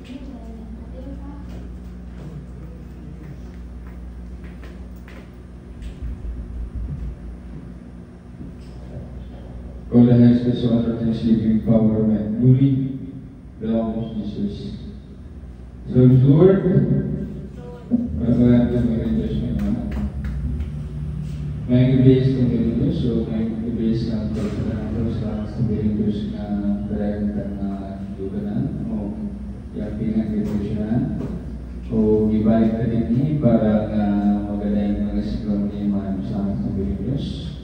All the highest place of honor, thanksgiving, power, and glory belongs to Jesus. So, Lord, pagkakaan ng mga Diyos ngayon, may ibigay sa mga Diyos, o may ibigay sa mga Diyos sa mga Diyos na talagang na luganan, o yapingan kay Diyos na, o ibalik ka din para na magaling mga siglang niya sa mga Diyos.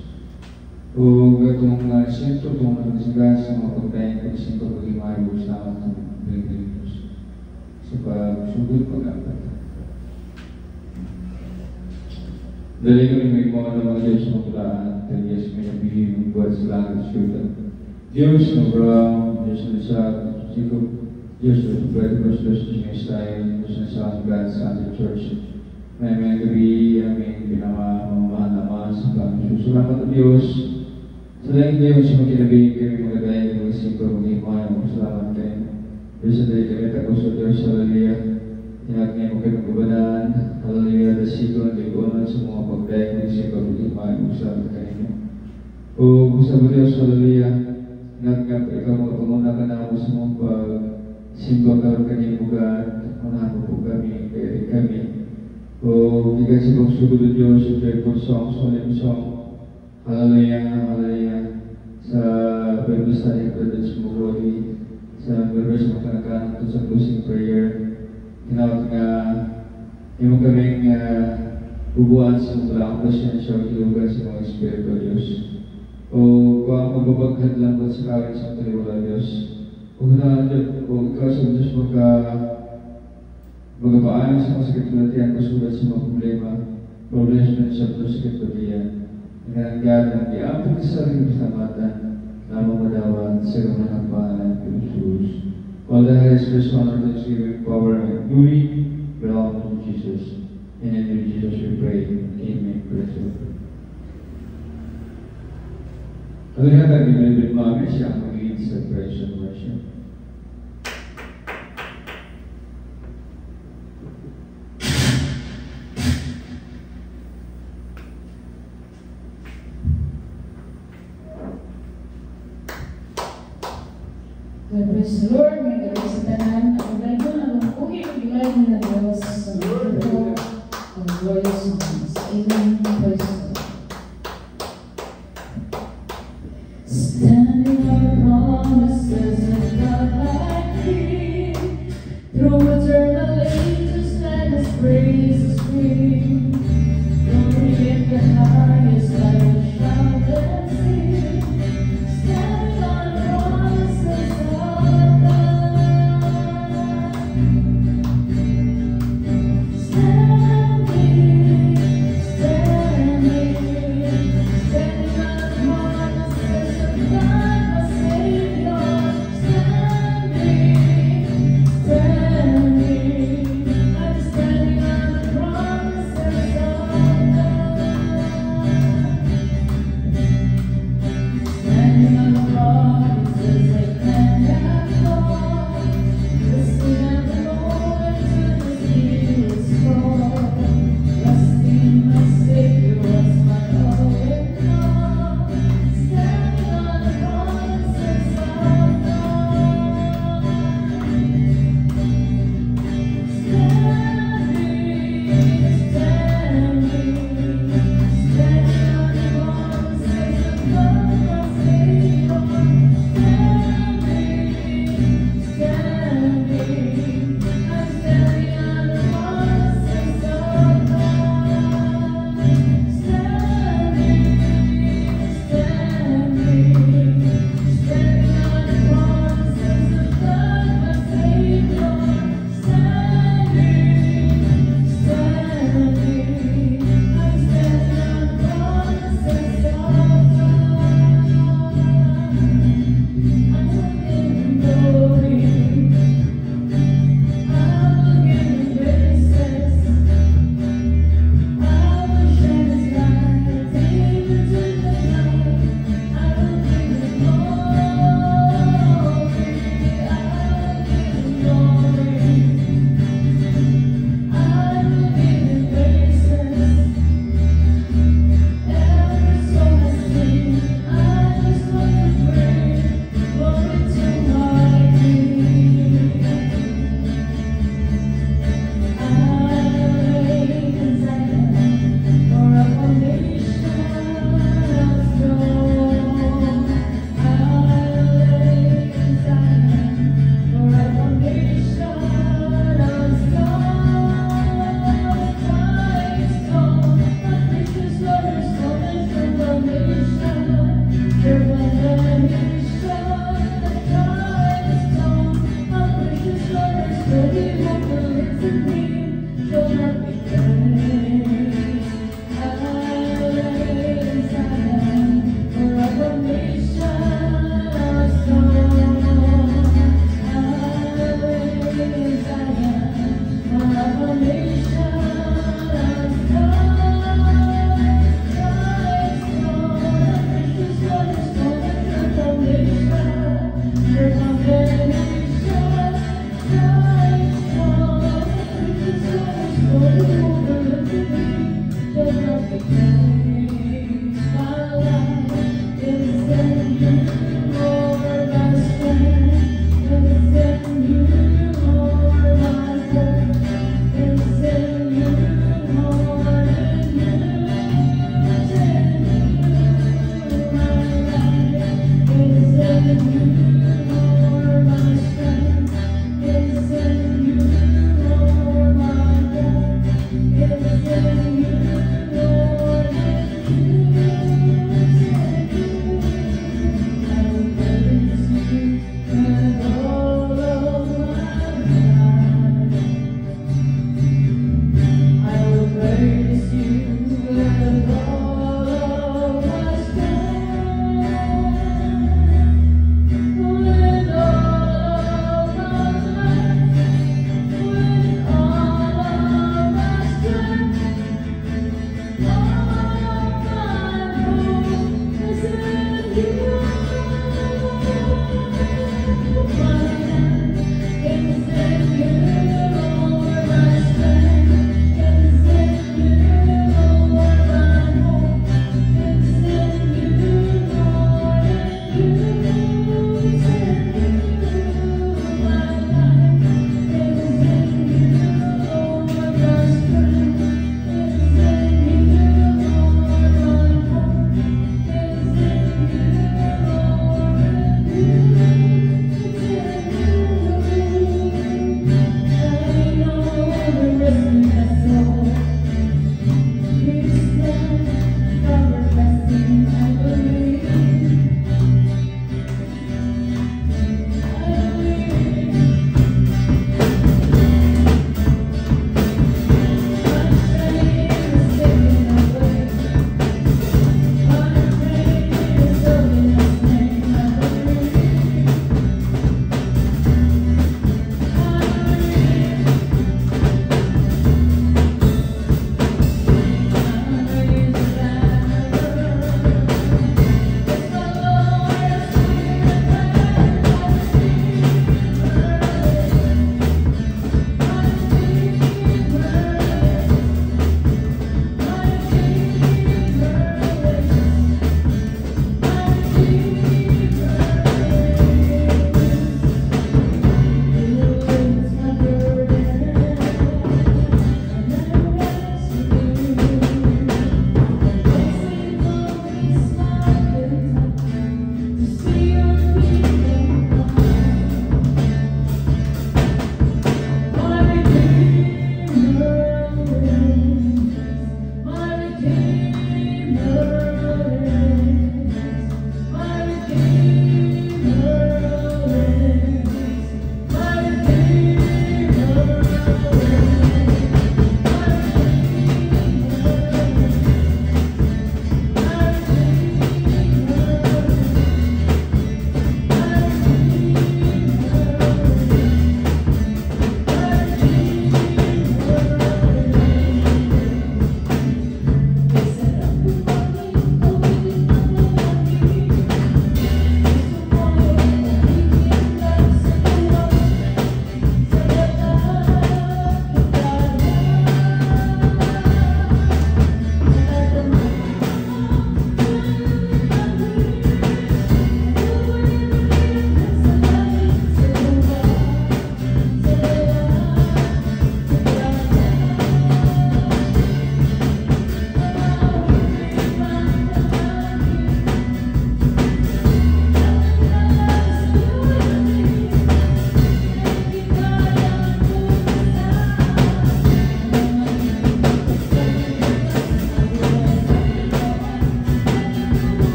O itong siyento, itong nagsigas sa mga pagkain ko, siyento pag-imayo sa akin ng Diyos. Sa pagsugod pag-apat. Dali kami may mga Diyos na pulaan, at Diyos may nabili ng buwan sa langit syutan. Diyos na brown, Diyos na sa Sikop, Diyos na Pagkakos, Diyos na Style, Diyos na sa God sa ating church. May gabi, aming pinamamahal naman sa pag-susulamat ng Diyos. Sa langit Diyos, magkinabing kami mga gaya ng mga singko, mag-imayan, mag-salamat kayo. Diyos na dali kami takos sa Diyos, hallelujah. Tinagay mo kayo magkabanan, hallelujah, the singko na dikonan sa mga pagdaya ng singko, mag-imayan, mag-salamat kayo. O sa Diyos, hallelujah, tinagay mo ikaw magpamuna ka na ako sa mga pag-singko karoon kanyang bugat, manahan mo po kami, kami. O bigay sa pagsugod ng Diyos, sa joyful song, solemn song, hallelujah, hallelujah. Sa Bible study ko din sa Mugoli, sa verse mo kanakanan ito sa closing prayer, tinawag nga, yung kaming bubuan sa mga pasensya o kilugan sa mga Espiritu Diyos. O kung ang magbabaghat lang po sa kawin sa taliwala Diyos, o ikaw sa Diyos magpapaayon sa mga sakit kulatian, kasulat sa mga problema sa sakit kulatian. Nanganggalang diapit sa sarili keselamatan, nama madawan sa mga pangalan ng Jesus. All the highest praise, honor, thanksgiving, power, and glory belong to Jesus. In the name of Jesus we pray. Amen. Praise the Lord. Hallelujah, Biblia Mami, siya ang mag-lead sa praise and worship. Praise the Lord, may gabi sa tanan. Ang gabi na lumukuhin ang bilay na Diyos sa mga ito ang glorious songs. Amen. Praise the Lord. Standing on the promises of God like He, through eternal ages let His praises ring. Glory in the highest, I will shout and sing. Standing on the promises of promises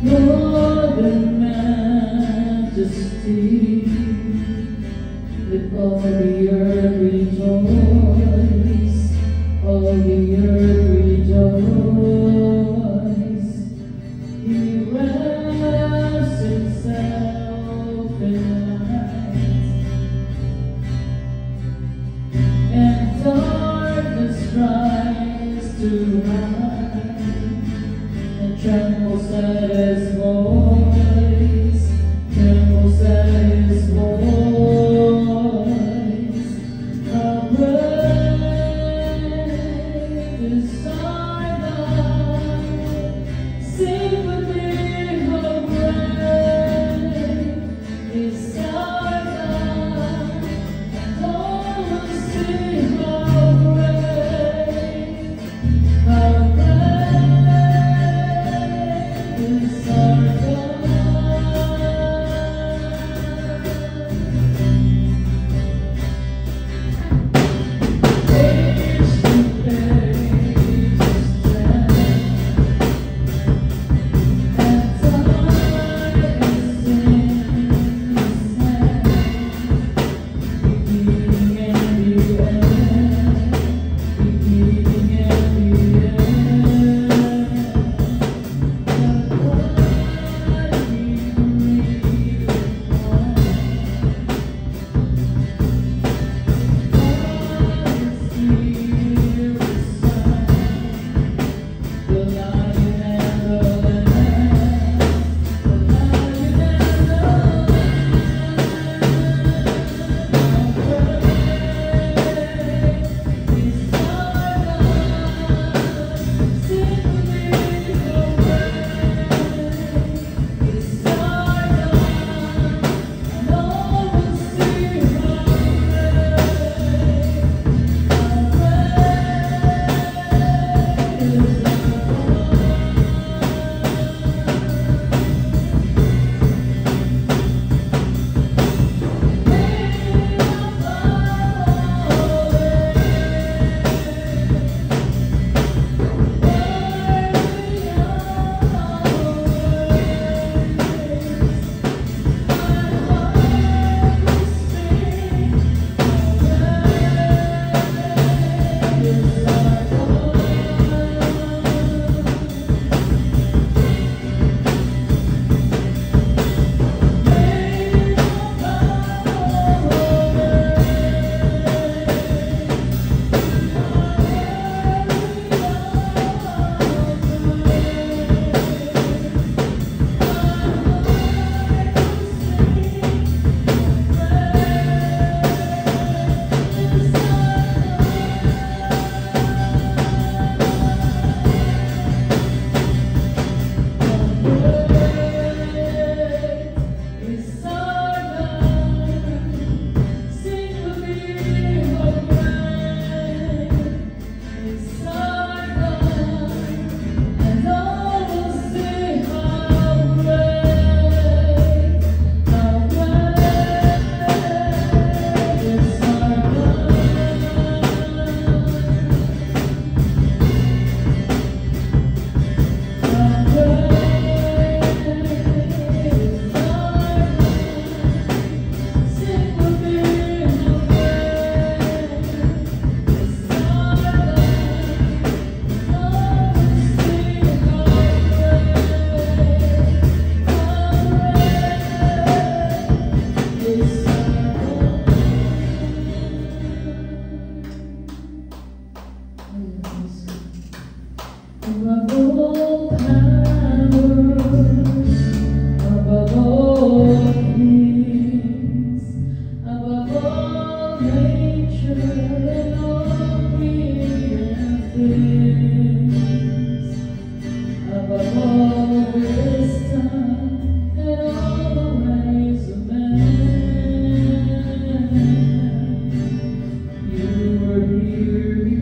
Northern majesty, let all the earth rejoice, all the earth rejoice. He wraps himself in light, and darkness tries to hide, and trembles at his voice, trembles at his voice. How great is our God, sing with me, how great is our God, and all will see how great, how great is our God. Age to age stand, and time is in His hand, beginning and the end, beginning and the end. But what we really want, the lion and the lamb, the lion and the lamb. How great is our God, sing with me, how great is our God, and all will see how great, above all powers, above all kings, above all nature and all created things, above all wisdom and all the ways of man, you were here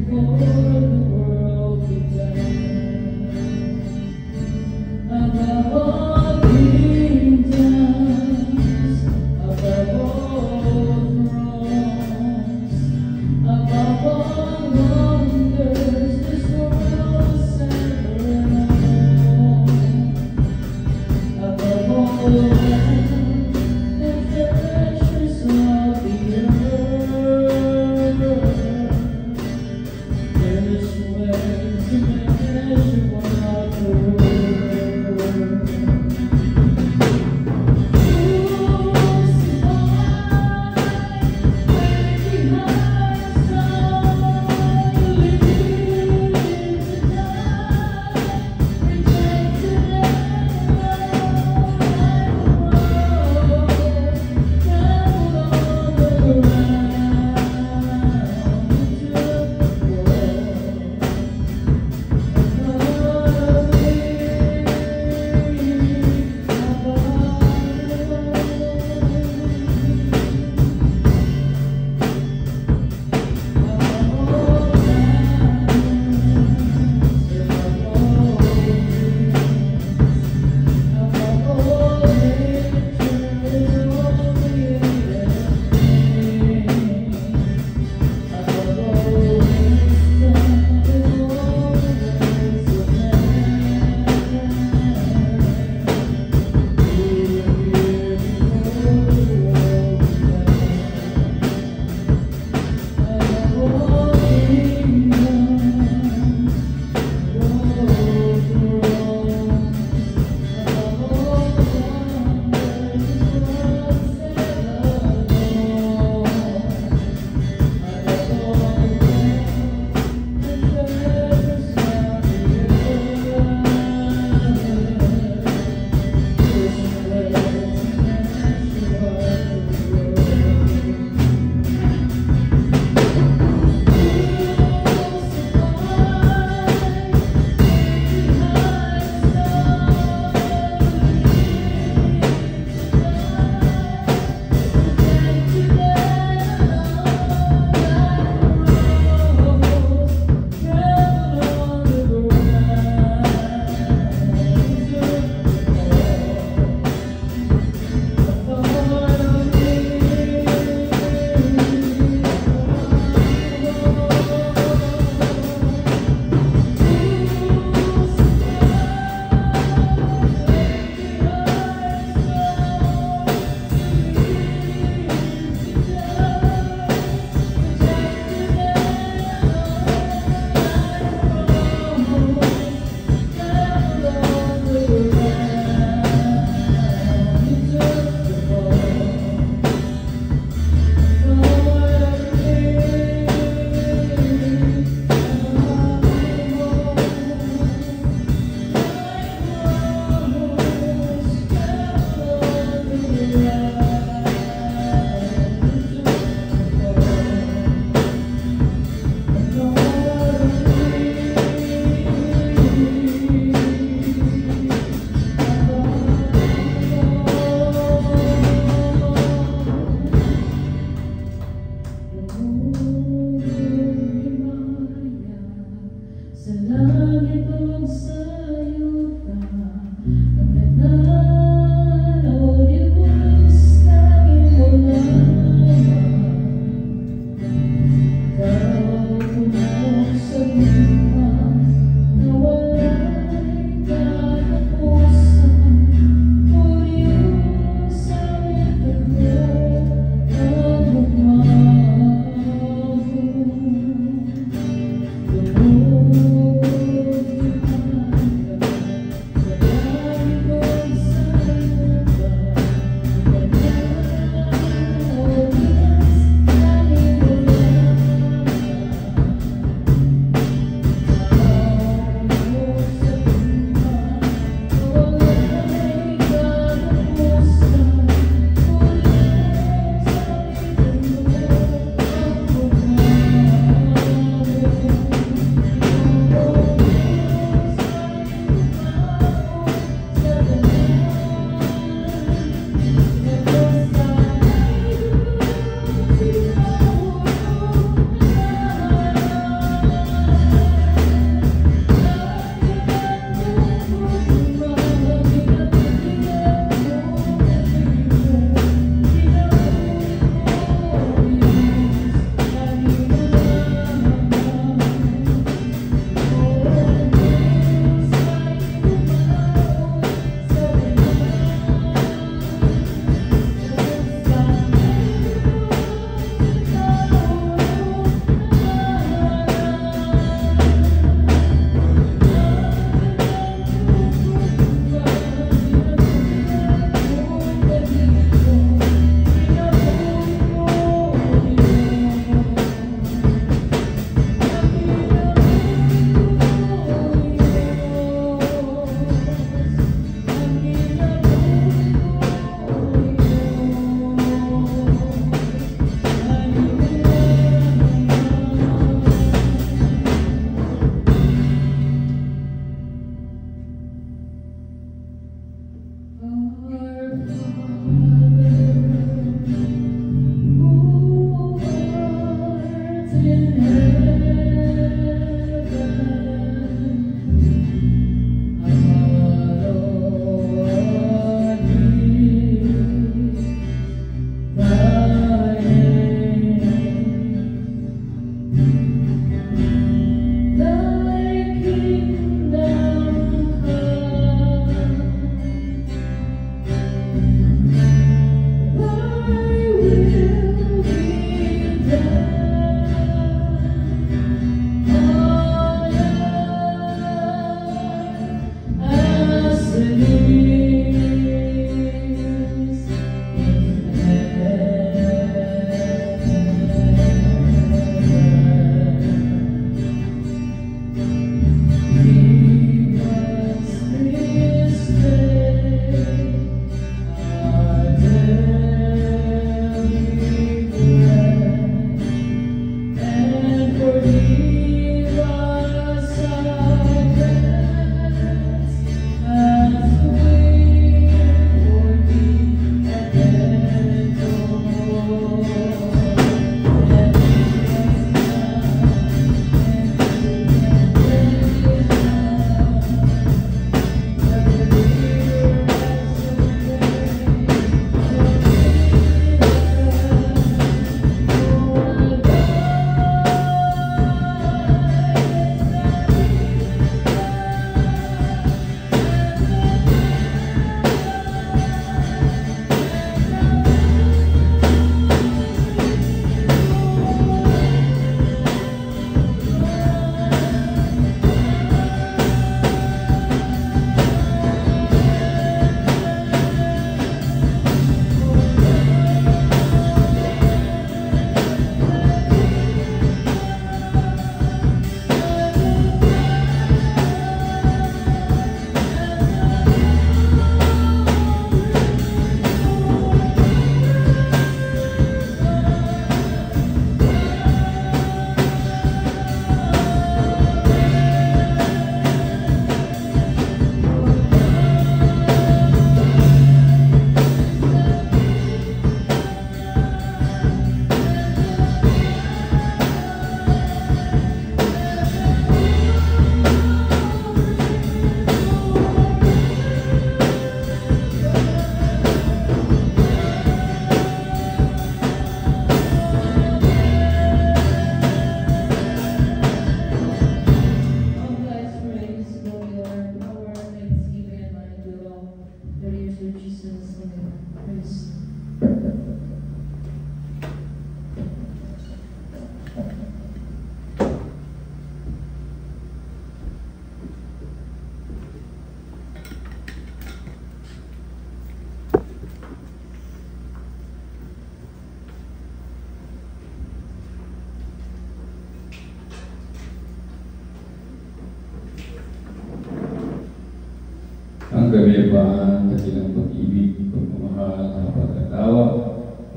kagayapaan, dakilang pag-ibig, pagmamahal, kapag-atawa,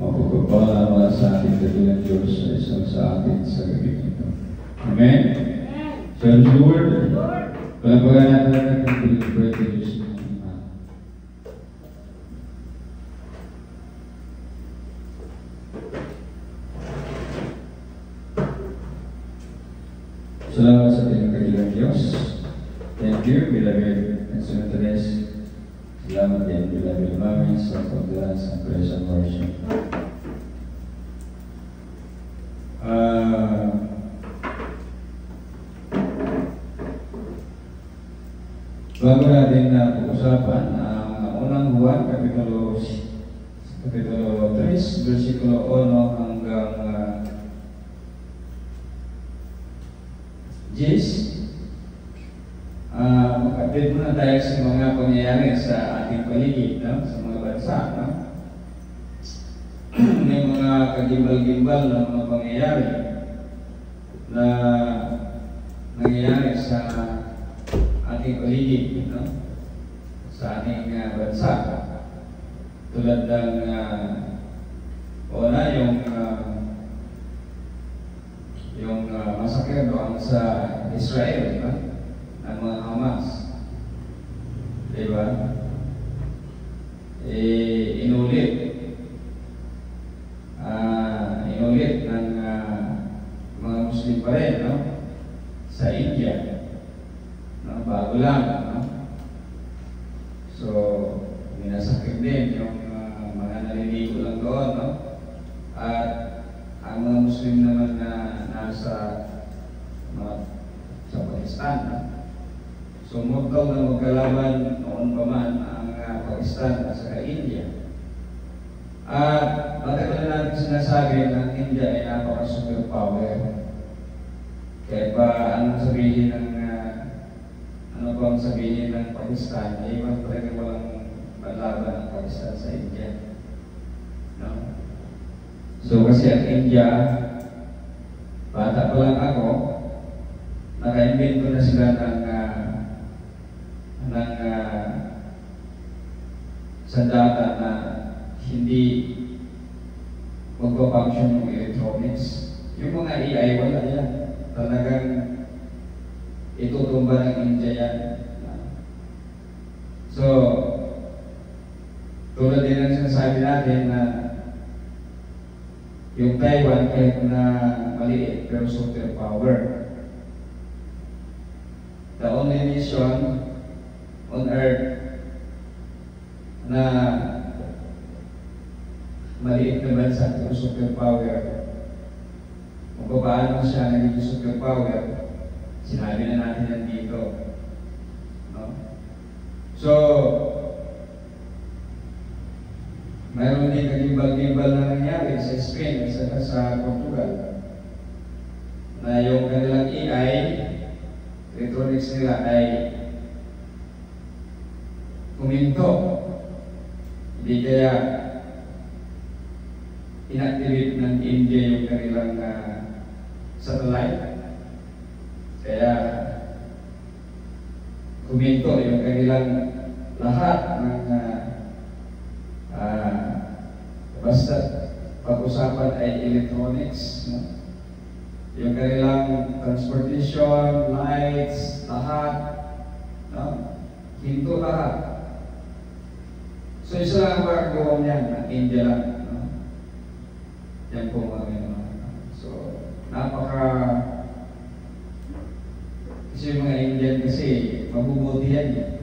mapagpapala mula sa ating dakilang Diyos sa isang sa atin sa gabi nito. Amen? Share the word. Palapagan natin ang ating birthday Diyos. Salamat sa ating dakilang Diyos. Thank you, beloved and Senatoress. Salamat din, beloved Mami, sa pagdala sa praise and worship. Bago natin na pag-usapan ang unang Juan, Kapitulo 3, versikulo 1 hanggang 10. Mag-update muna tayo sa mga pangyayari sa ating paligid, no? Sa mga bansa. No? May mga kagimbal-gimbal na mga pangyayari na nangyayari sa ating paligid, no? Sa ating bansa. Tulad ng una, yung masakit doon sa Israel, no? Ang mga Hamas, diba? Inulit ng mga Muslim pa rin, no? Sa India, no? Bago lang, no? So, minasakit din yung mga naliligo lang doon, no? At ang mga Muslim naman na nasa Pakistan, no? So, magkaw na magkalaban noon pa man ang Pakistan at saka India. At matagal na natin sinasabi na ang India ay napaka-superpower. Kaya pa anong sabihin ng Pakistan, ay iwan talaga walang panlaban ang Pakistan sa India. No? So, kasi ang India, bata pa lang ako, naka-invento na sila ng sandata na hindi magpa-function yung electronics. Yung mga AI, wala yan. Talagang itutumba ng India yan. So, tulad din ang sinasabi natin na yung Taiwan kahit na maliit pero superpower. The only nation on earth na maliit na bansa pero superpower. Kung paano siya naging superpower, sinabi na natin yan dito. No? So, mayroon din kagimbal-gimbal na nangyari sa Spain at sa Portugal na yung kanilang AI, electronics nila ay kuminto. Hindi kaya inactivate ng India yung kanilang satellite. Kaya kuminto yung kanilang lahat ng basta pag-usapan ay electronics, no? Yung kanilang transportation, lights, lahat, no? Hinto lahat. So isa lang ang magagawa niyan, ang India lang, no? Yan po mga so, kasi yung mga Indian kasi, mabubuti yan.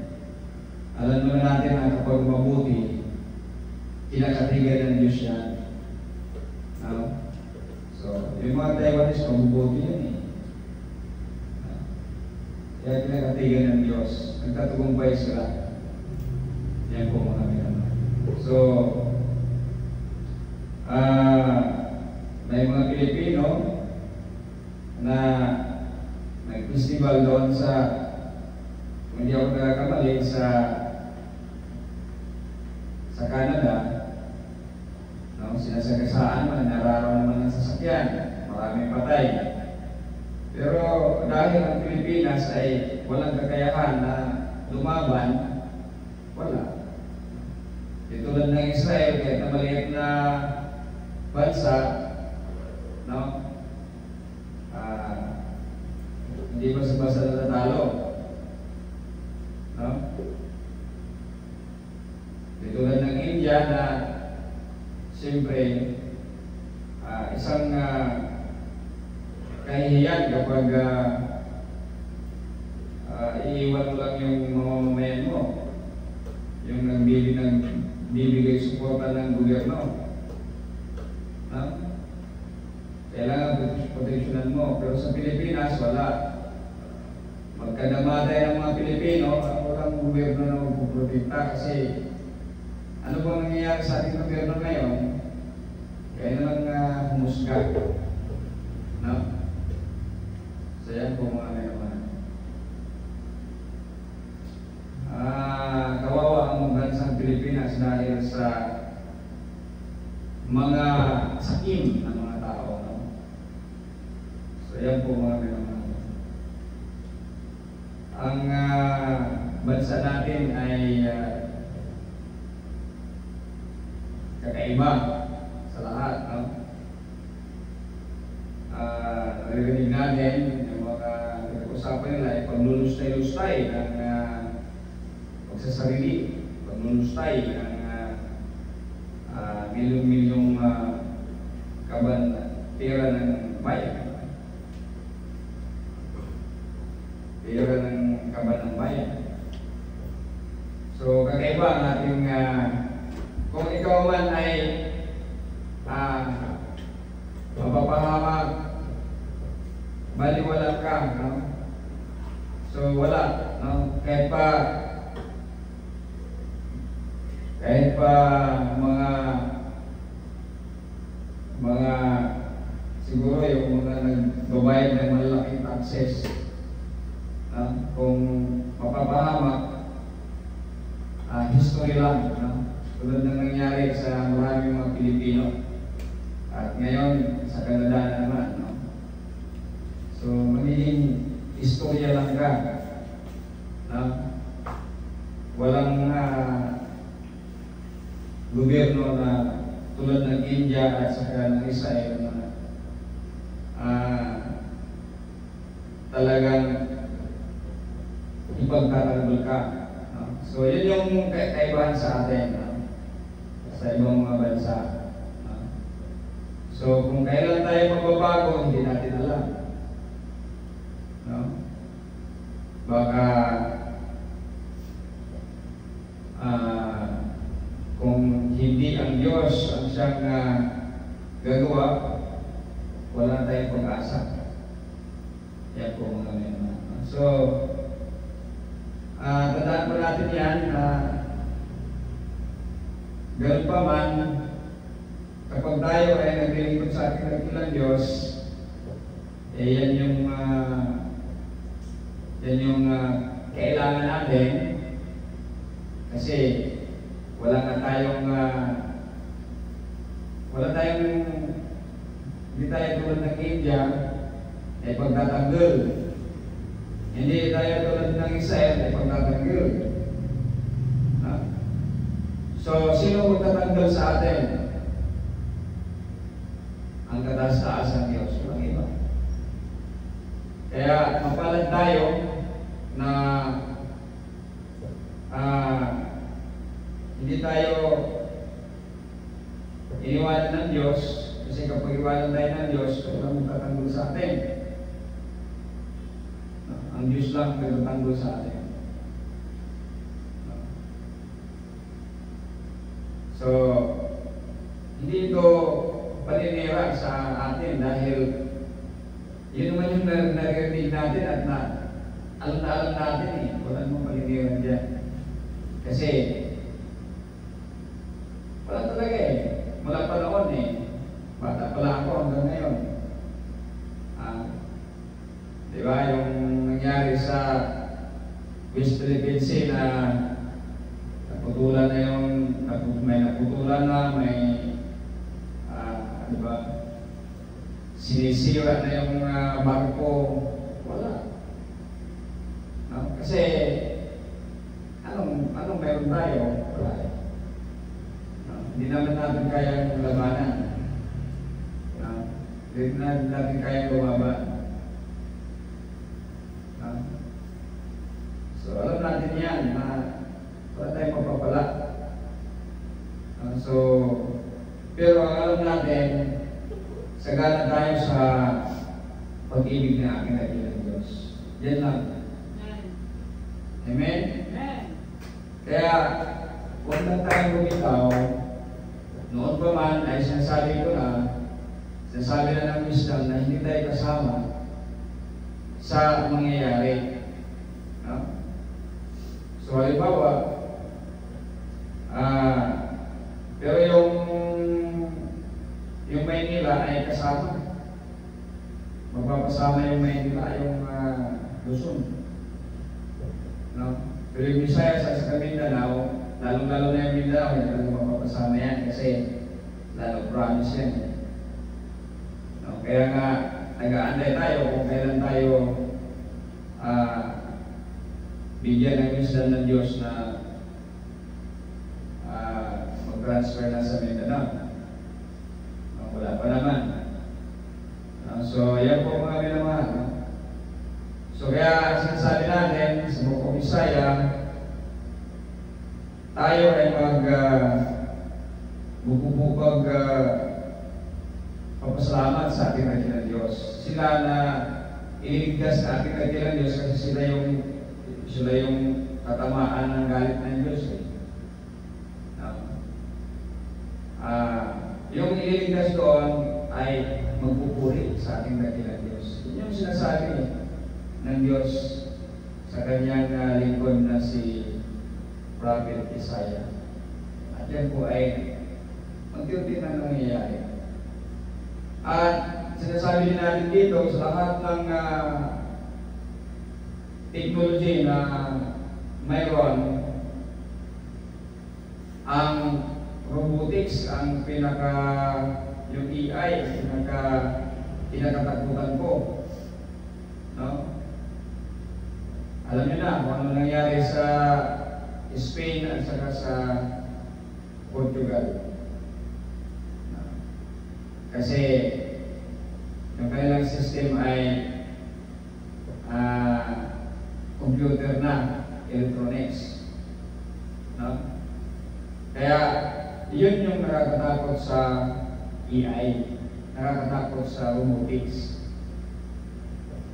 Alam naman natin na kapag mabuti, kinakatigan ng Diyos yan. No? So, yung mga Taiwanese, mabubuti yan eh. Kaya kinakatigan ng Diyos. Nagtatagumpay sila. Yan po mga minamahal. So, may mga Pilipino na nag-festival doon sa, kung hindi ako nagkakamali, sa Canada, no? Sinasagasaan man, nararamdaman ng sasakyan, maraming patay. Pero dahil ang Pilipinas ay walang kakayahan na lumaban, Wala. Tulad ng Israel, kahit na maliit na bansa, no? Hindi basta-basta natatalo. No? Tulad ng India na siyempre isang kahihiyan kapag iiwan mo lang yung mamamayan mo, yung bibigay suporta ng gobyerno. No? Kailangan proteksyonan mo. Pero sa Pilipinas, wala. Magkadamatay ng mga Pilipino, walang gobyerno na magpuprotekta kasi ano bang nangyayari sa ating gobyerno ngayon? Kaya nalang humusga. No? So yan po mga naman. Kawawa ang bansang Pilipinas dahil sa mga sakim ng mga tao. No? So yan po mga naman. Ang bansa natin ay kakaiba sa lahat. No? Naririnig natin yung mga pinag-usapan nila ay paglulustay-lustay ng pagsasarili, paglulustay ng milyong-milyong kaban pera ng bayan. Pera ng kaban ng bayan. So, kakaiba ang ating kung ikaw man ay mapapahamak, baliwala ka, no? So, wala, no? Kahit pa mga siguro yung mga nagbabayad ng malaking taxes, kung mapapahamak, history lang, no? Tulad ng nangyari sa maraming mga Pilipino at ngayon sa Canada na naman, no? So magiging istorya lang ka, no? Walang gobyerno na tulad ng India at saka ng Israel na talagang ipagtatanggol ka. No? So yun yung kaibahan sa atin, no? Sa ibang mga bansa. No? So kung kailan tayo magbabago, hindi natin alam. No? Baka kung hindi ang Diyos ang siyang gagawa, wala tayong pag-asa. Yan po mga naman. So, tandaan po natin yan na ganoon pa man, kapag tayo ay naglilingkod sa ating nagilang Diyos, yan yung kailangan natin kasi hindi tayo tulad ng India ay pagtatanggol. Hindi tayo tulad ng Israel ay pagtatanggol. So, sino magtatanggol sa atin? Ang kataas-taas ng Diyos, walang iba. Kaya, mapalad tayo na hindi tayo iniwanan ng Diyos kasi kapag iwanan tayo ng Diyos, walang magtatanggol sa atin. Ang Diyos lang magtatanggol sa atin. So, hindi ito paninira sa atin dahil yun naman yung narinig natin at alam na alam natin wala namang paninira dyan. Kasi wala talaga mula pa noon bata pala ako hanggang ngayon. Diba yung nangyari sa West Philippine Sea na naputulan na may naputulan na, may diba, sinisira na yung barko, wala. No? Kasi anong meron tayo? aking dakilang Diyos. Yan lang. Amen? Kaya, huwag lang tayong bumitaw. Noon pa man ay sinasabi na ng wisdom na hindi tayo kasama sa mangyayari. No? So, halimbawa, pero yung Maynila ay kasama. Magpapasama yung Maynila, yung Luzon. No? Pero yung Visayas sa Mindanao, lalong-lalo na yung Mindanao, yan talagang mapapasama yan kasi lalo promise yan. No? Kaya nga, nag-aantay tayo kung kailan tayo bigyan ng wisdom ng Diyos na mag-transfer na sa Mindanao. Wala pa naman. So, yan po mga minamahal. So, kaya sinasabi natin sa Bukong Bisaya, tayo ay bubukog papasalamat sa ating dakilang Diyos. Sila na iniligtas sa ating dakilang Diyos kasi sila yung katamaan ng galit ng Diyos. Yung iniligtas doon ay magpupuri sa ating dakilang Diyos. Yun yung sinasabi ng Diyos sa kanyang lingkod na si Prophet Isaiah. At yan po ay magtiunti na nangyayari. At sinasabi din natin dito sa lahat ng technology na mayroon, ang robotics ang yung AI pinakatakutan ko. No? Alam niyo na kung ano nangyari sa Spain at saka sa Portugal. No? Kasi yung kanilang system ay computer na, electronics. No? Kaya yun yung nakakatakot sa AI, nakakatakot sa robotics.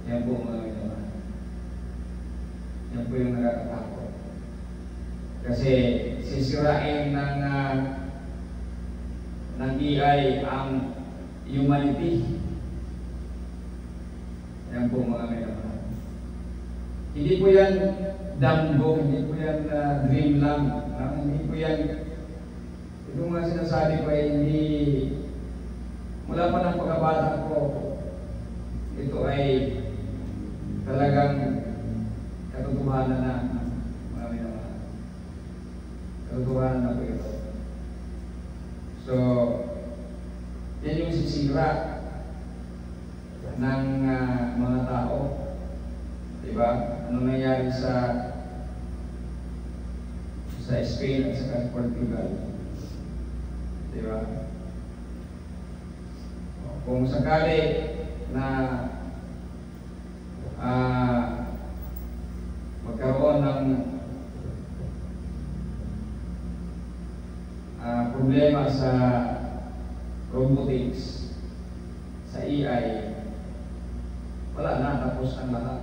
Yan po mga ginawa. Yan po yung nakakatakot. Kasi sisirain ng AI ang humanity. Yan po mga ginawa. Hindi po yan damgo, hindi po yan dream lang. Hindi po yan. Itong mga sinasabi ko ay hindi, mula pa ng pagkabata ko, ito ay talagang katotohanan na, mga minamahal. Katotohanan na po ito. So, yan yung sisira ng mga tao. Diba? Ano nangyari sa Spain at sa Portugal? Diba? Kung sakali na magkaroon ng problema sa robotics, sa AI, wala na, tapos ang lahat.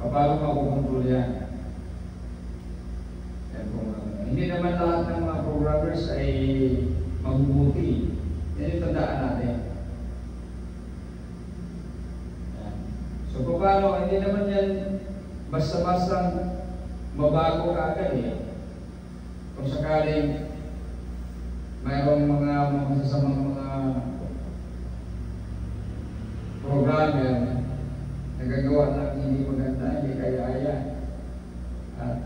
Paano makukontrol yan? Hindi naman lahat ng mga programmers ay mabubuti. Yan yung tandaan natin. So, paano? Hindi naman yan basta-basta mabago ka agad eh. Kung sakaling mayroong mga masasamang mga programmer na gagawa ng hindi maganda, hindi kaya-aya. At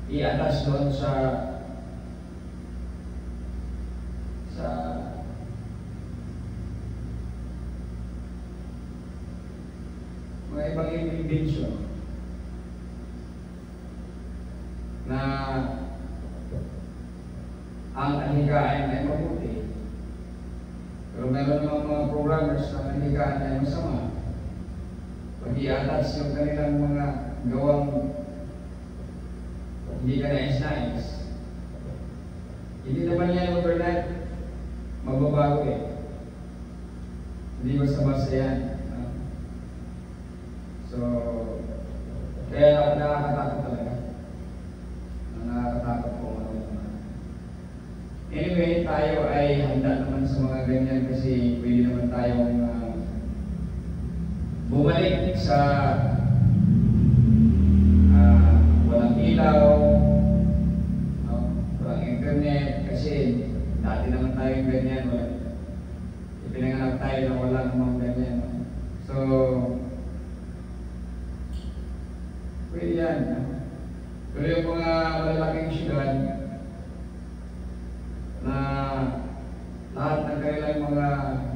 i-attach doon sa mga ibang invention na ang anhigaan ay mabuti. Pero meron naman mga programmers na anhigaan ay masama. Pag i-attach yung kanilang mga gawang hindi ka nais-nais, hindi naman yan overnight magbabago eh. Hindi basta-basta yan. So, kaya nakakatakot talaga. Nakakatakot po mga naman. Anyway, tayo ay handa naman sa mga ganyan kasi pwede naman tayong bumalik sa walang ilaw, walang internet, kasi dati naman tayong ganyan, ipinanganak tayo na walang mga ganyan. So, pwede yan. Pero yung mga malalaking syudad na lahat ng kanilang mga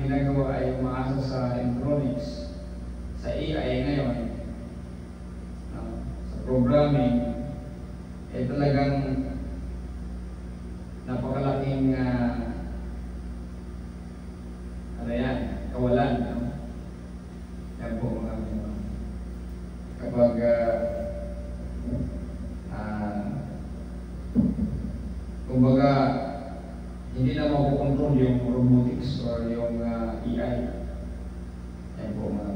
ginagawa ay umaasa sa electronics, sa AI ngayon, sa programming, ay talagang napakalaking kawalan. Yan po mga kapag kumbaga hindi na makukontrol yung robotics or yung AI. Yan po mga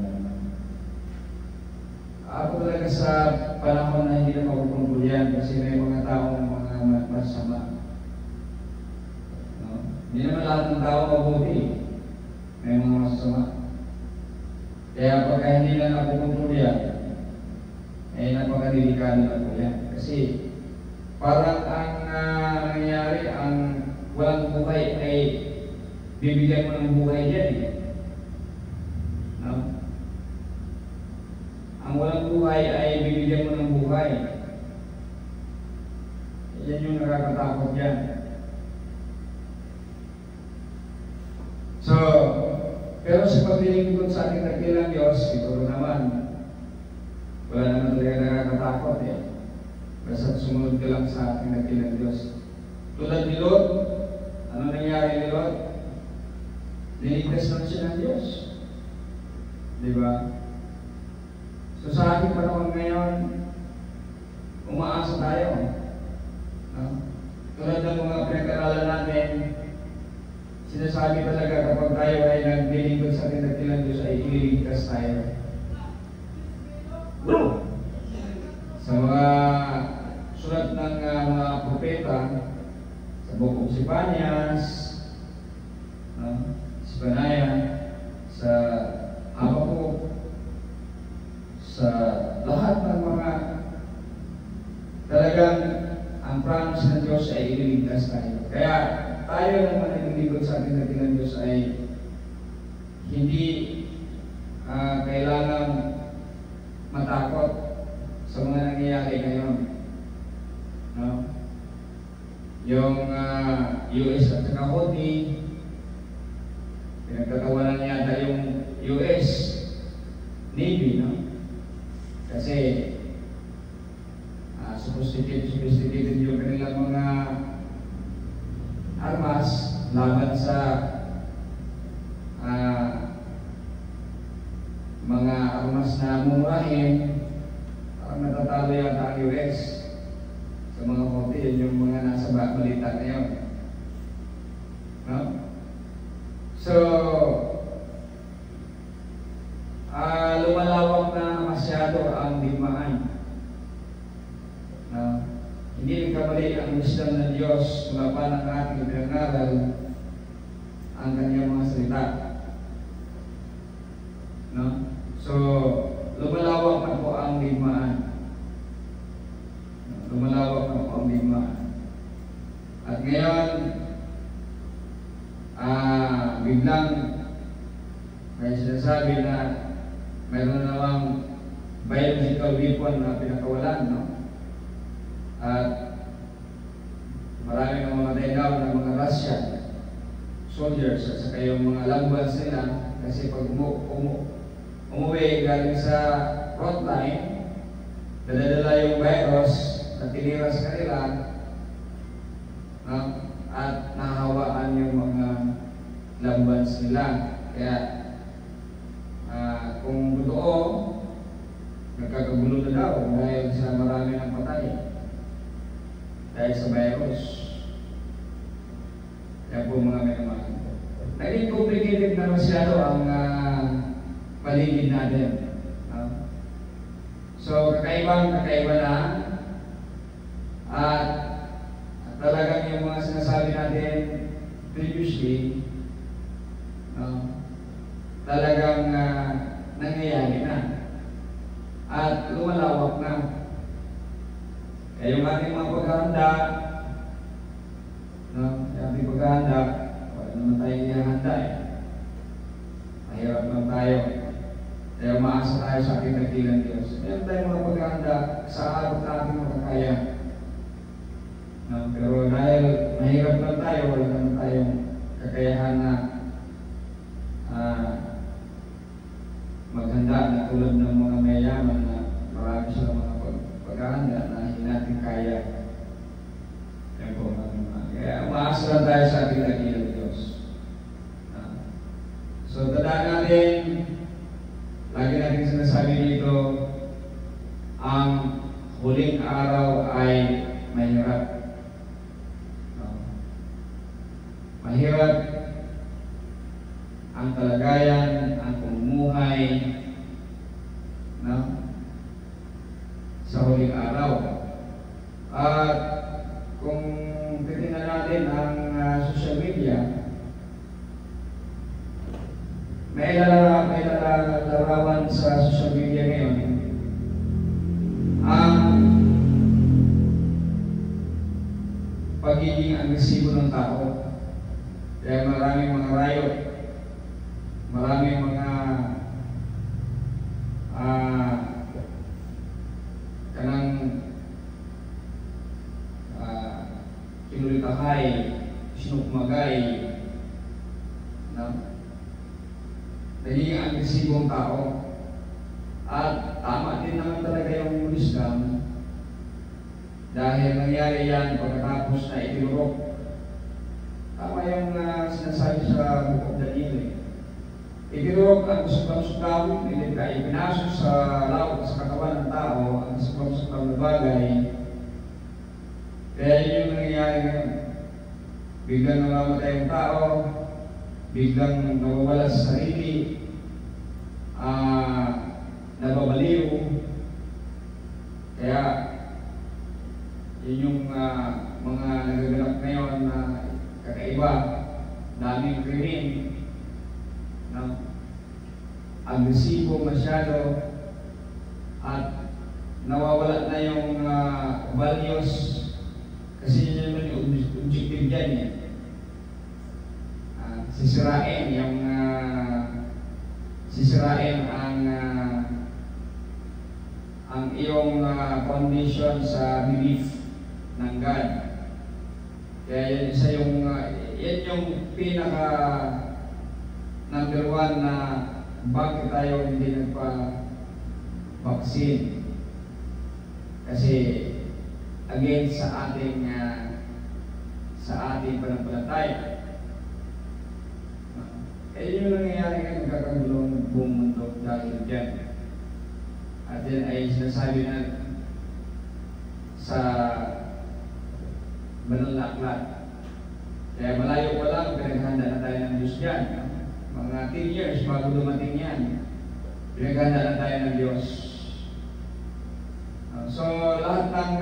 ako talaga sa panahon na hindi na makukontrol yan kasi may mga taong mga masama. Hindi naman lahat ng tao mabuti. May mga masama. Kaya pagka hindi na nakukontrol yan, ay napakadelikado na po yan. Kasi parang ang nangyayari, ang walang buhay ay bibigyan mo ng buhay dyan eh. Ang walang buhay ay bibigyan mo ng buhay. Yan yung nakakatakot dyan. So, pero sa paglilingkod sa ating dakilang Diyos, siguro naman, wala naman talaga nakakatakot eh. Basta sumunod ka lang sa ating dakilang Diyos. Tulad ni Lot, ano nangyari ni Lot? Niligtas naman siya ng Diyos. Diba? So sa ating panahon ngayon, umaasa tayo. Tulad ng mga pinag-aralan natin, sinasabi talaga kapag tayo ay naglilingkod sa ating dakilang Diyos ay ililigtas tayo. Sa mga sulat ng mga propeta, sa Book of Sipanyas, Sipanaya, sa Habakuk, sa lahat ng mga talagang ang promise ng Diyos ay ililigtas tayo. Kaya tayo naman ay naglilingkod sa ating dakilang Diyos ay hindi kailangan matakot sa mga nangyayari ngayon. Yung US at saka Houthi, pinagtatawanan yata yung US Navy, kasi sophisticated yung kanilang mga armas laban sa mga armas na mumurahin. Parang natatalo yata ang US sa mga Houthi. Yun yung mga nasa balita ngayon. So, lumalawak na masyado ang digmaan. Hindi nagkamali ang wisdom ng Diyos mula pa ng ating pinangaral ang kanyang mga salita. So, lumalawak na po ang digmaan. Lumalawak na po ang digmaan. At ngayon, biglang may sinasabi na mayroon namang biological weapon na pinakawalan, at marami ng mga daw ng mga Russian soldiers at saka yung mga lovebirds nila, kasi pag umuwi galing sa frontline, dadadala yung virus na tinira sa kanila, at nahawaan yung mga lovebirds nila. Kaya kung totoo, nagkakagulo na daw dahil sa marami ng patay dahil sa virus. Kaya po mga may naman. naging complicated na masyado ang paligid natin. So, kakaiba na at talagang yung mga sinasabi natin previously, talagang nangyayari na at lumalawak na. Kaya yung ating mga paghahanda, yung ating paghahanda, wala naman tayong ihahanda eh. Mahirap lang tayo. Kaya umaasa tayo sa ating dakilang Diyos. Meron tayong mga paghahanda sa araw na ating makakaya. Pero dahil mahirap lang tayo, wala naman tayong kakayahan na maghanda na tulad ng mga mayayaman na marami silang mga paghahanda na hindi natin kaya. Kaya umaasa lang tayo sa ating dakilang Diyos. So, tandaan natin, lagi natin sinasabi dito, ang huling araw ay mahirap. Mahirap ang kalagayan, ang pamumuhay sa huling araw. At kung titingnan natin ang social media, may larawan sa social media ngayon ang pagiging agresibo ng tao. Kaya maraming mga riot, maraming mga kanang kinulitahay, sinukmagay, naging agresibong tao. At tama din naman talaga yung Islam dahil nangyari yan pagkatapos na itinurok. Tama yung sinasabi sa Book of Daniel. Itinurok ang kasuklam-suklam, ipinasok sa laot sa katawan ng tao ang kasuklam-suklam na bagay. Kaya yun yung nangyayari ngayon. Biglang namamatay ang tao, biglang nawawala sa sarili, nababaliw. Kaya yun yung mga nagaganap ngayon na kakaiba, daming krimen, agresibo masyado, at nawawala na yung values kasi yun naman yung objective dyan eh. Sisirain ang iyong condition sa belief ng God. Kaya yan isa yung yan yung pinaka number one na bakit tayo hindi nagpa-vaccine. Kasi again sa ating pananampalataya. Kaya yun yung nangyayari ngayon, nagkakagulong ng buong mundo dahil dyan. At yan ay sinasabi na sa banal na aklat. Kaya malayo pa lang, pinaghanda na tayo ng Diyos dyan. Mga 10 years bago dumating yan, pinaghanda na tayo ng Diyos. So, lahat ng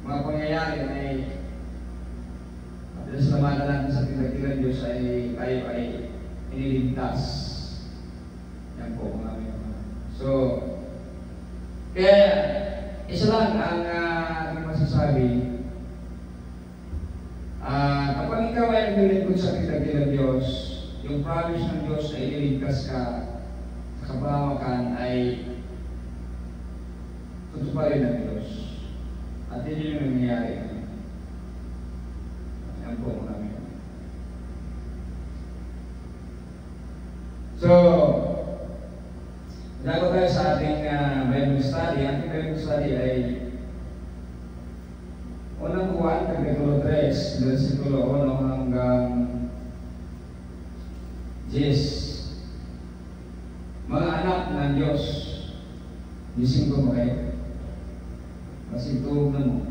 mga pangyayari ay pinasalamatan natin sa pinagkilan Diyos ay tayo ay iniligtas. Yan po mga so, kaya isa lang ang aking masasabi. Kapag ikaw ay nililingkod sa pinagkilan Diyos, yung promise ng Diyos na iniligtas ka sa kapahamakan ay tutuparin ng Diyos. At yun yung nangyayari. Yan po marami. So, bago tayo sa ating Bible study, ating Bible study ay unang Juan, Kapitulo 3, versikulo 1 hanggang 10. Mga anak ng Diyos, gising ko ba kayo? Kasi tuhog na mo.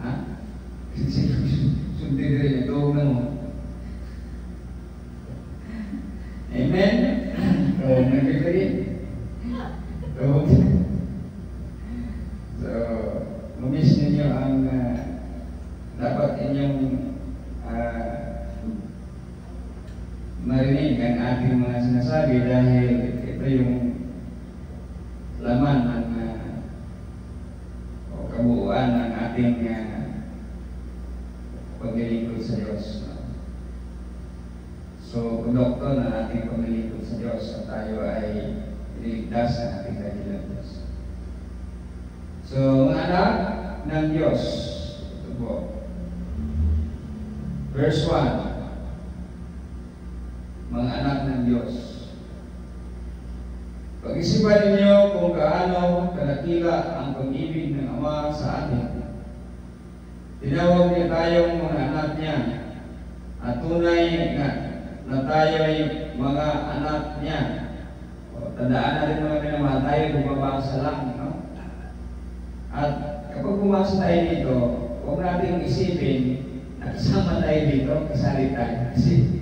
Ha? Sundin rin, tuhog na mo. Amen? So, nag-agree? So, lumis ninyo ang dapat inyong marinig ang ating mga sinasabi dahil ito yung laman ng o kabuuan ng ating paglilingkod sa Diyos. So, kondukto na ating paglilingkod sa Diyos at tayo ay ililigtas ng ating dahilan Diyos. So, mga anak ng Diyos, ito po, verse 1, mga anak ng Diyos, pag-isipan ninyo kung kaano kalakila ang pag-ibig ng Ama sa atin. Tinawag niya tayong mga anak niya at tunay na tayo'y mga anak niya. O, tandaan natin mga minamahal, tayo bumabasa lang, no? At kapag bumasa tayo dito, huwag natin isipin na kasama tayo dito, kasali tayo. Kasi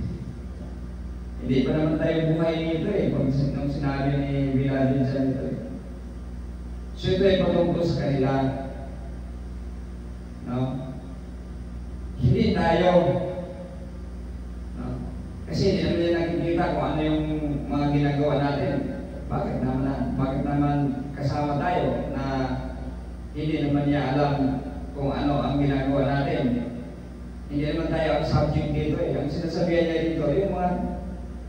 hindi pa naman tayo buhay nito pag nung sinabi ni Biladin sa nito So ito ay patungkol sa kanila. No? Hindi tayo. No? Kasi hindi naman nila nakikita kung ano yung mga ginagawa natin. Bakit naman kasama tayo na hindi naman niya alam kung ano ang ginagawa natin. Hindi naman tayo ang subject dito Ang sinasabihan niya dito,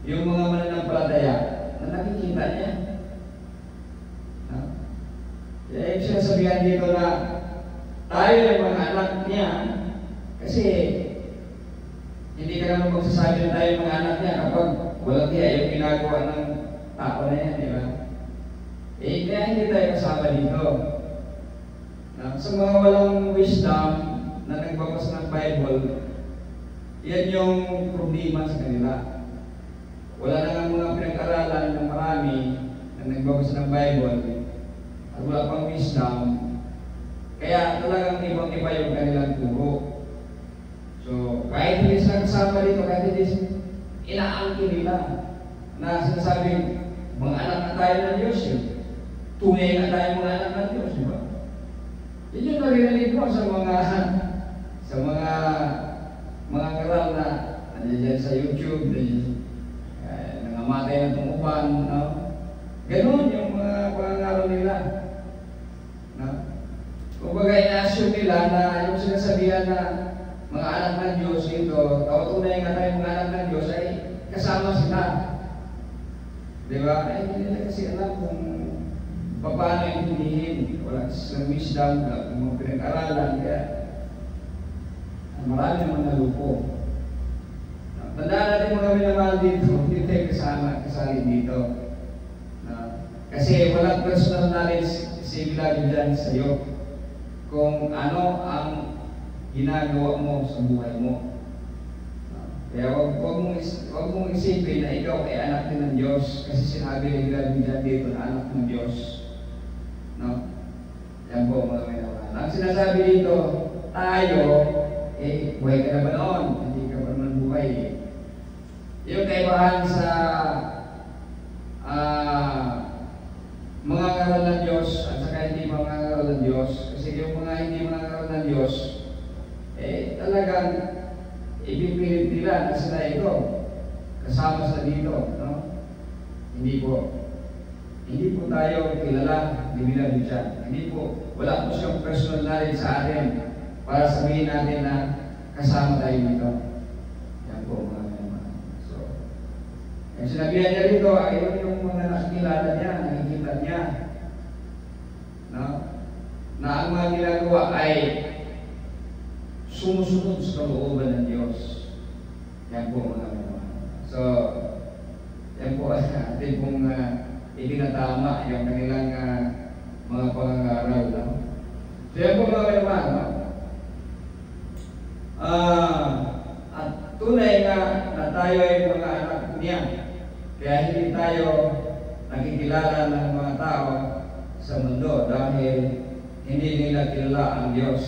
yung mga mananampalataya na nakikita niya. No? Yung sinasabihan dito na tayo yung mga anak niya kasi hindi ka naman magsasabi na tayo mga anak niya kapag walang kaya yung ginagawa ng tao na yan, di ba? Kaya hindi tayo kasama dito. Sa mga walang wisdom na nagbabasa ng Bible, yan yung problema sa kanila. Wala na nga mga pinag-aralan ng marami na nagbabasa ng Bible at wala pang wisdom. Kaya talagang ibang-iba yung kanilang turo. So, kahit hindi sila kasama dito, kahit hindi inaangkin nila na sinasabing mga anak na tayo ng Diyos tunay na tayo mga anak ng Diyos, di ba? Yun yung narinig mo sa mga karal na nandiyan sa YouTube, nangamatay ng tumupan, no? Ganun yung mga pangaral nila. No? Kung bagay na-assume nila na yung sinasabihan na mga anak ng Diyos ito, tunay nga tayo mga anak ng Diyos ay kasama sila. Di ba? Ay hindi nila kasi alam kung paano intindihin. Wala silang wisdom, wala mga pinag-aralan, kaya marami naman nalupo. Tandaan natin mga minamahal dito, hindi tayo kasali dito. Kasi walang personal knowledge si Biladin dyan sa'yo kung ano ang ginagawa mo sa buhay mo. Kaya huwag mong isipin na ikaw ay anak din ng Diyos kasi sinabi ni Biladin dyan dito na anak ng Diyos. No? Yan po mga minamahal. Ang sinasabi dito, tayo, buhay ka na ba noon? Hindi ka pa naman buhay Yung kaibahan sa mga ngaral ng Diyos at saka hindi mga ngaral ng Diyos. Kasi yung mga hindi mga ngaral ng Diyos, talagang ipipilit nila na sila ito. Kasama sa dito, no? Hindi po tayo kilala ni Biladin dyan. Hindi po. Wala po siyang personal knowledge sa atin para sabihin natin na kasama tayo dito. Yan po mga naman. So, yung sinabihan niya rito, ayun yung mga nakikilala niya, nakikita niya. No? Na ang mga ginagawa ay sumusunod sa kalooban ng Diyos. Yan po mga naman. So, yan po atin pong itinatama yung kanilang mga pangangaral. No? So, yan po mga naman. No? At tunay na tayo ay mga anak niya. Kaya hindi tayo nakikilala ng mga tao sa mundo dahil hindi nila kilala ang Diyos.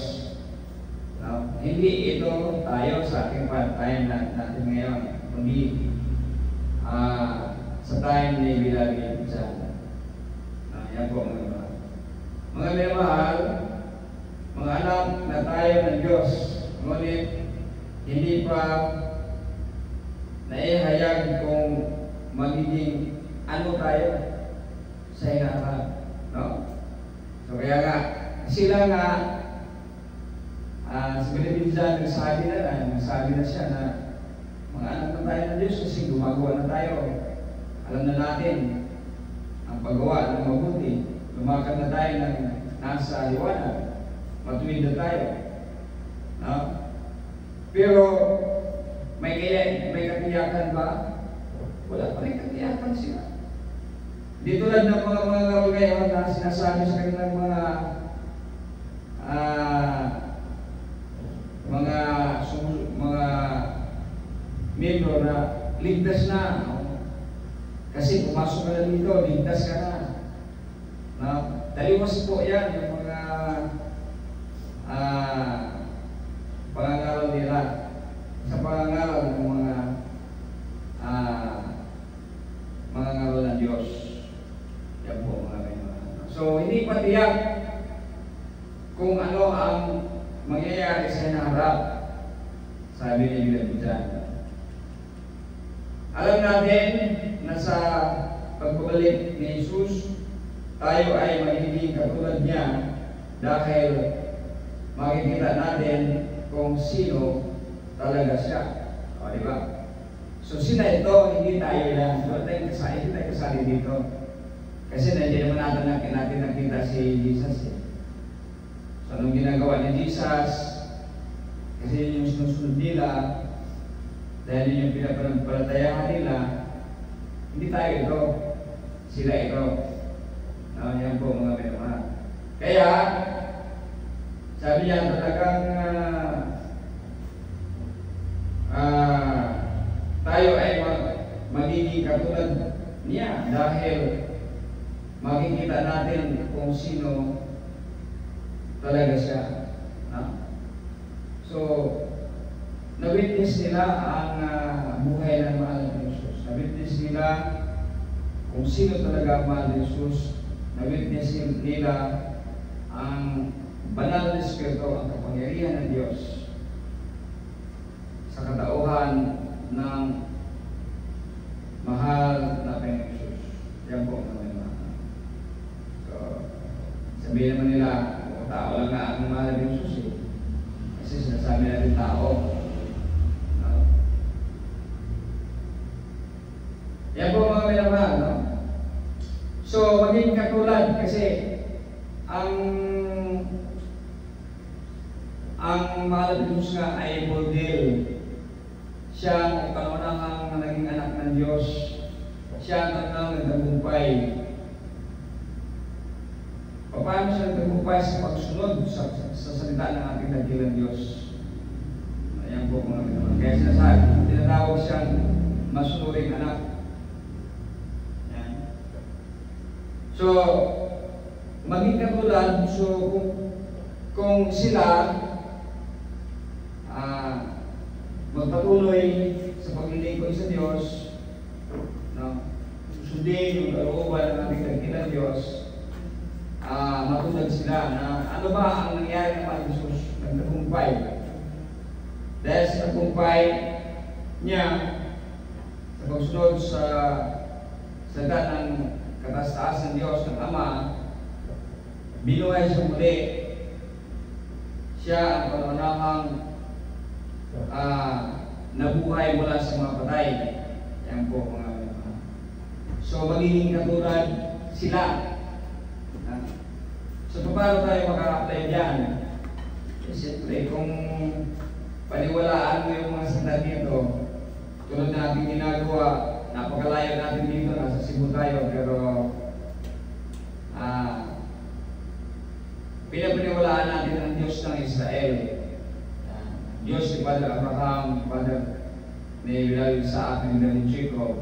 No? Hindi ito tayo sa ating time natin ngayon. Kundi sa time ni Bilagi dyan. Yan po mga mahal. Mga minamahal, mga anak na tayo ng Diyos, ngunit hindi pa naihayag kung magiging ano tayo sa hinaharap. No? So kaya nga, sila nga, si Bilibinsan nagsabi na siya na mga anak na tayo ng Diyos kasi gumagawa na tayo. Alam na natin ang paggawa ng mabuti. Lumakad na tayo ng nasa liwanag. Matuwid na tayo. No? Pero may katiyakan ba? Wala pa rin katiyakan sila. Di tulad ng mga ngarol ngayon na sinasabi sa kanilang mga membro na ligtas na. Kasi pumasok ka na dito, ligtas ka na. Taliwas po yan yung mga pangangaral nila. Sa pangangaral ng mga ngaral ng Diyos. Yan po mga kaibigan. So, hindi pa tiyak kung ano ang mangyayari sa hinaharap. Sabi ni Bilibid dyan. Alam natin na sa pagbabalik ni Jesus, tayo ay magiging katulad niya dahil makikita natin kung sino talaga siya. O, di ba? So, sila ito, hindi tayo lang. Hindi tayo kasali dito. Kasi nandiyan naman natin nakita si Jesus. So, anong ginagawa ni Jesus? Kasi yun yung sinusunod nila, dahil yun yung pinapalatayahan nila, hindi tayo ito. Sila ito. Yan po mga minamahal. Kaya, sabi niya talagang tayo ay magiging katulad niya dahil makikita natin kung sino talaga siya. So, na-witness nila ang buhay ng mahal na Jesus. Na-witness nila kung sino talaga ang mahal na Jesus. Na-witness nila ang banal na Espiritu, ang kapangyarihan ng Diyos sa katauhan ng mahal na Panginoon Jesus. Yan po naman naman. So, sabihin naman nila, tao lang nga ang mahal na Jesus eh. Kasi sinasabi natin tao. Yan po mga minamahal, no? So, maging katulad kasi ang mahal na Jesus nga ay model. Siya ang kaunahang naging anak ng Diyos. Siya ang nagtagumpay. Paano siya nagtagumpay sa pagsunod sa salita ng ating dakilang Diyos? Ayan po mga minamahal. Kaya sinasabi, tinatawag siyang masunuring anak. Ayan. So, maging katulad, so kung sila magpatuloy sa paglilingkod sa Diyos, no? Sundin yung kalooban ng ating dakilang Diyos, matulad sila na ano ba ang nangyari ng Panginoon Jesus? Nagtagumpay. Dahil sa tagumpay niya sa pagsunod sa salita ng kataas-taas ng Diyos ng Ama, binuhay siya muli. Siya ang pangunahang nabuhay mula sa mga patay. Yan po mga minamahal. So magiging katulad sila. So paano tayo maka-apply dyan? Siyempre kung paniwalaan mo yung mga salita dito, tulad na ating ginagawa, napakalayo natin dito, nasa Cebu tayo, pero pinapaniwalaan natin ang Diyos ng Israel. Diyos ni Father Abraham, Father ni Isaac, ni Jacob.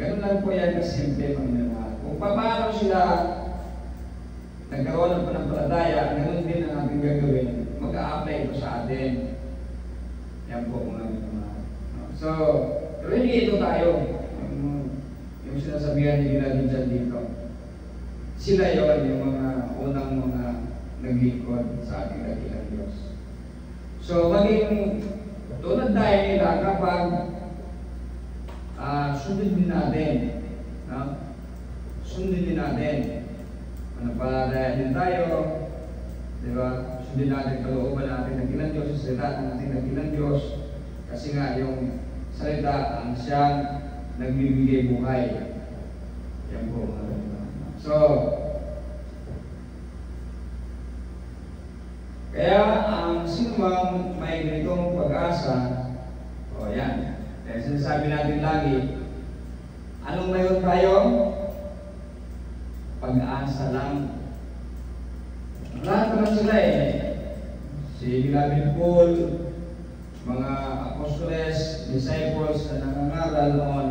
Ganun lang po yan kasimple, Panginoon. Kung paano sila nagkaroon ng panampalataya, ganun din ang ating gagawin. Mag-a-apply ito sa atin. Yan po mga minamahal. So, ready ito tayo. sinasabihan nila din dyan dito. Sila yon yung mga unang mga naglingkod sa ating dakilang Diyos. So, maging tulad tayo nila kapag sundin din natin. No? Sundin din natin. Manampalataya din tayo. Diba? Sundin natin kalooban natin ng dakilang Diyos, sa salita ng ating dakilang Diyos. Kasi nga, yung salita ang siyang nagbibigay buhay. Yan po mga ganito. So, kaya ang sino mang may ganitong pag-asa, o yan, kaya sinasabi natin lagi, anong mayroon tayo? Pag-asa lang. Lahat naman sila si Beloved Paul, mga apostoles, disciples na nangangaral noon,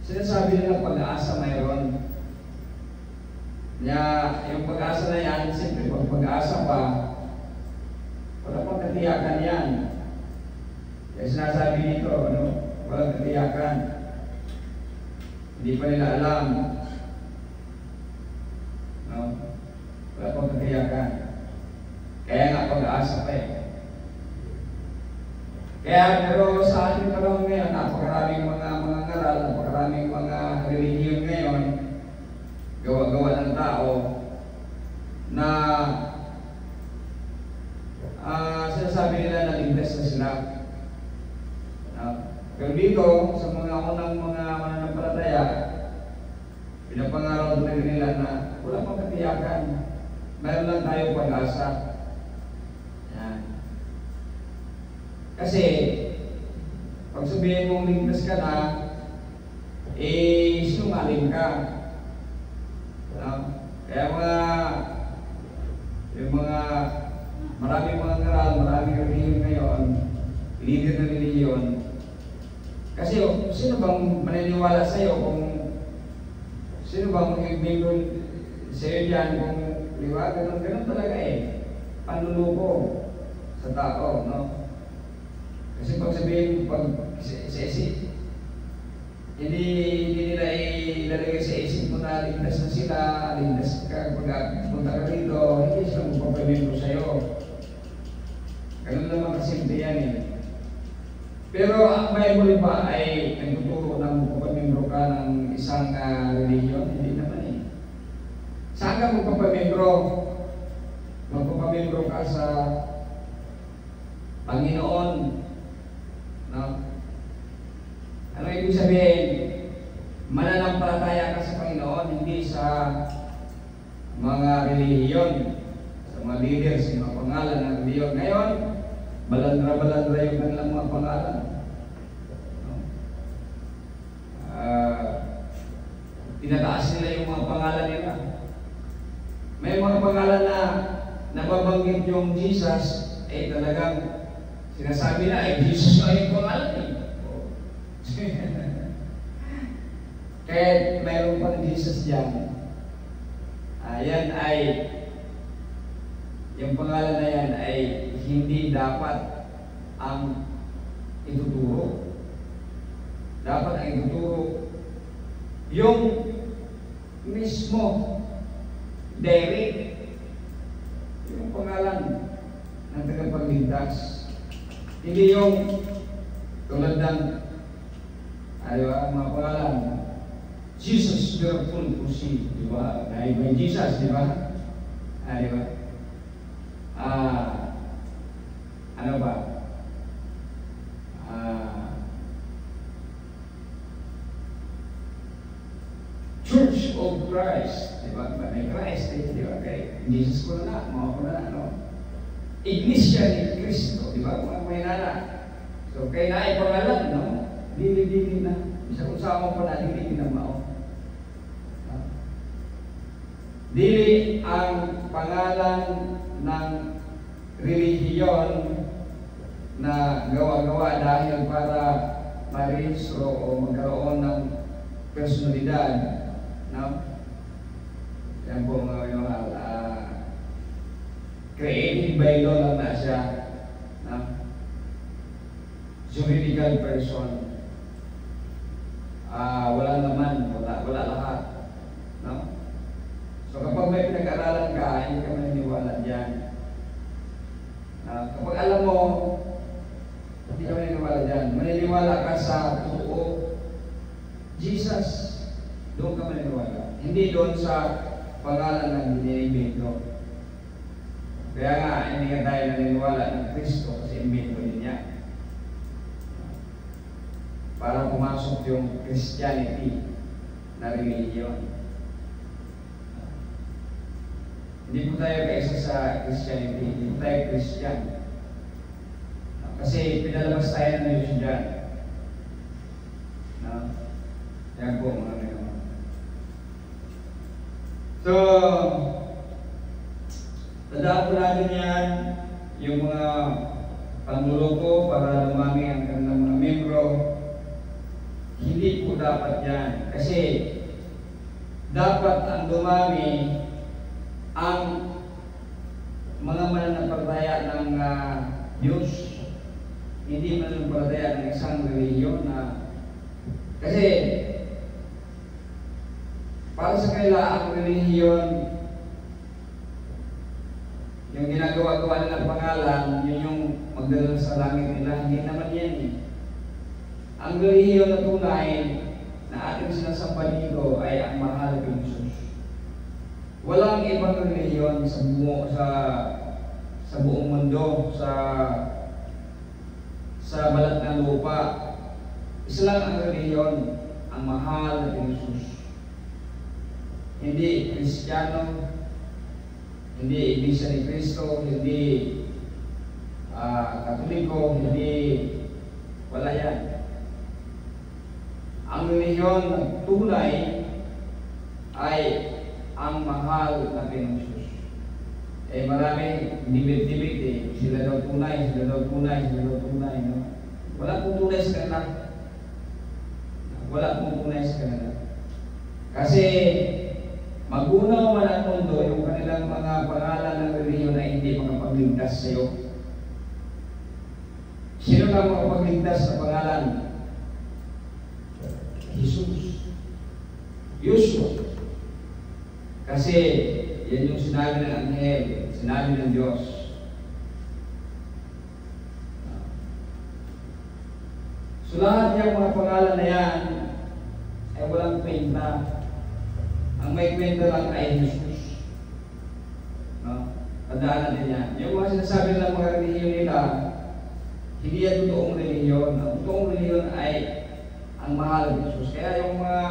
sinasabi nila pag-asa mayroon. Yung pag-asa na yan, siyempre pag pag-asa pa, wala pang katiyakan yan. Kaya sinasabi dito, walang katiyakan. Hindi pa nila alam. Wala pang katiyakan. Kaya nga pag-asa pa Kaya pero sa ating panahon ngayon, napakaraming mga ngaral, napakaraming mga relihiyon ngayon, gawa-gawa ng tao na sinasabi nila na ligtas na sila. Pero dito, sa mga unang mga mananampalataya, pinapangaraw talaga nila na wala pang katiyakan. Mayroon lang tayo pag-asa. Yan. Kasi, pag sabihin mong ligtas ka na, sinungaling ka. Kaya maraming mga ngaral, maraming relihiyon ngayon, leader na relihiyon. Kasi sino bang maniniwala sa'yo kung sino bang mag-ibigol sa'yo dyan kung ganun talaga panluluko sa tao, no? Kasi pag sabihin, hindi nila ilalagay sa isip mo na ligtas na sila, ligtas ka pag punta ka rito, hindi sila magpapamembro sa'yo. Ganun naman kasimple yan Pero ang Bible ba ay nagtuturo ng magpapamembro ka ng isang relihiyon? Hindi naman Saan ka magpapamembro? Magpapamembro ka sa Panginoon. No? Ano ibig sabihin? Mananampalataya ka sa Panginoon, hindi sa mga relihiyon, sa mga leaders, sa mga pangalan ng relihiyon. Ngayon, balandra-balandra yung kanilang mga pangalan. Tinataas nila yung mga pangalan nila. May mga pangalan na nababanggit yung Jesus, talagang sinasabi na, Jesus na yung pangalan Kaya mayroon pang Jesus dyan. Yan ay, yung pangalan na yan ay hindi dapat ang ituturo. Dapat ang ituturo yung mismo direct yung pangalan ng tagapagligtas. Hindi yung tulad ng mga pangalan Jesus Miracle Pusi, di ba? Dahil by Jesus, di ba? Di ba? Ano ba? Church of Christ, di ba? May Christ, di ba? Kaya Jesus ko na mga ko na, no? Iglesia ni Cristo, di ba? May nana. So, kaya na ay pangalan, no? Dili-dili na. Isa kung saan mo pa na, dili na mao. Dili ang pangalan ng relihiyon na gawa-gawa dahil para ma-rehistro o magkaroon ng personalidad, no? Yan po mga created by law lang na siya, no? Juridical person. Wala naman Jesus, doon ka maniniwala. Hindi doon sa pangalan ng iniimbento. Kaya nga, hindi nga tayo naniniwala ng Kristo kasi imbento din niya. Para pumasok yung Christianity na religion. Hindi po tayo kaisa sa Christianity, hindi po tayo Christian. Kasi pinalabas tayo ng Diyos dyan. Yan po mga naman. So, tandaan po natin yan, yung mga panluloko para lumami ang kanilang mga membro. Hindi po dapat yan. Kasi dapat ang dumami ang mga mananampalataya ng Diyos. Hindi mananampalataya ng isang relihiyon na kasi para sa kanila ang relihiyon, yung ginagawa-gawa nilang pangalan, yun yung magdala sa langit nila. Hindi naman yan eh. Ang relihiyon na tunay na ating sinasamba dito ay ang mahal ng Jesus. Walang ibang relihiyon sa buong mundo, sa balat ng lupa. Isa lang ang relihiyon, ang mahal ng Jesus. Hindi Kristiyano, hindi Iglesia ni Cristo, hindi Katoliko, hindi wala yan. Ang relihiyon na tunay ay ang mahal na Jesus. Eh marami dibit-dibit eh. Sila daw tunay, sila daw tunay, sila daw tunay. No? Wala pong tunay sa kanila. Wala pong tunay sa kanila. Kasi magunaw man ang mundo yung kanilang mga pangalan ng relihiyon na hindi makapagligtas sa iyo. Sino lang makapagligtas sa pangalan? Jesus. Yusuf. Kasi yan yung sinabi ng anghel, sinabi ng Diyos. So lahat yung mga pangalan na yan ay walang kwenta. Ang may kwenta lang ay Jesus. No? Tandaan natin yan. Yung mga sinasabi ng mga relihiyon nila, hindi yan totoong relihiyon. Ang totoong relihiyon ay ang mahal ng Jesus. Kaya yung mga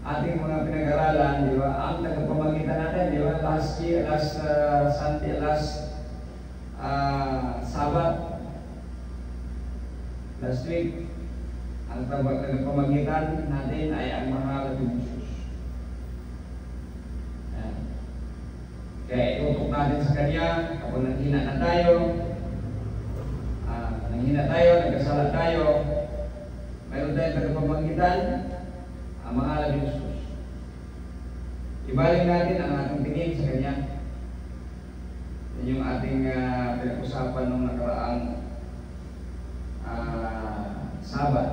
ating mga pinag-aralan, di ba? Ang tagapamagitan natin, di ba? Last Sunday, Sabat, last week, ang tagapamagitan natin ay ang mahal ng Jesus. Kaya itutok natin sa Kanya kapag nanghina na tayo, nagkasala tayo, mayroon tayong tagapamagitan, ang mahal ng Jesus. Ibalik natin ang ating tingin sa Kanya. Yan yung ating pinag-usapan nung nakaraang Sabat.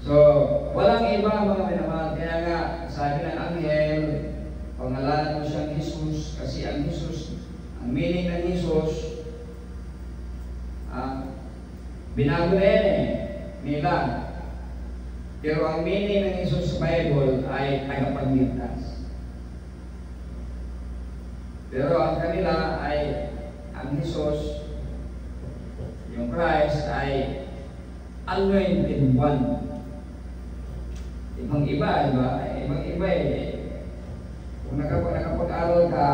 So, walang iba mga minamahal. Kaya nga, sabi ng anghel, pangalanan mo siyang Jesus, kasi ang Jesus, ang meaning ng Jesus, binago na yan nila. Pero ang meaning ng Jesus sa Bible ay tagapagligtas. Pero ang kanila ay ang Jesus, yung Christ ay anointed one. Ibang-iba, diba? Ibang-iba eh. Kung nakapag-aral ka,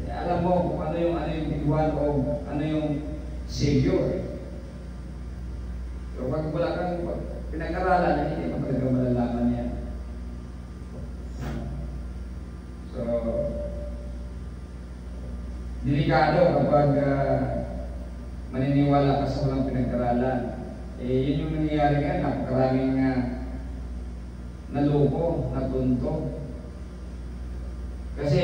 alam mo kung ano yung anointed one o ano yung Savior. Pero pag wala kang pinag-aralan, hindi mo talaga malalaman yan. So, delikado kapag maniniwala ka sa walang pinag-aralan. Yun yung nangyayari nga, napakaraming naloko, natunto. Kasi,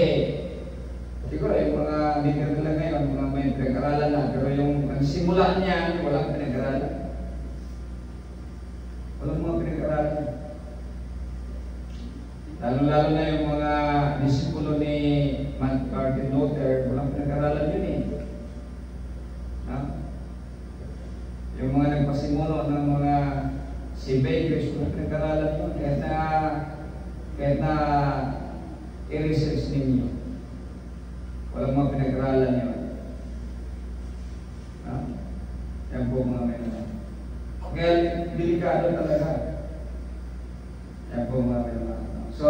siguro yung mga leader nila ngayon, mga may pinag-aralan na, pero yung nagsimula niya, walang pinag-aralan. Walang mga pinag-aralan. Lalo-lalo na yung mga disipulo ni Martin Luther, walang pinag-aralan yun eh. Yung mga nagpasimulo ng mga Si Ben Cristo, pinag-aralan mo, kahit na i-research ninyo. Walang mga pinag-aralan yun. Yan po mga may naman. Kaya delikado talaga. Yan po mga may naman. So,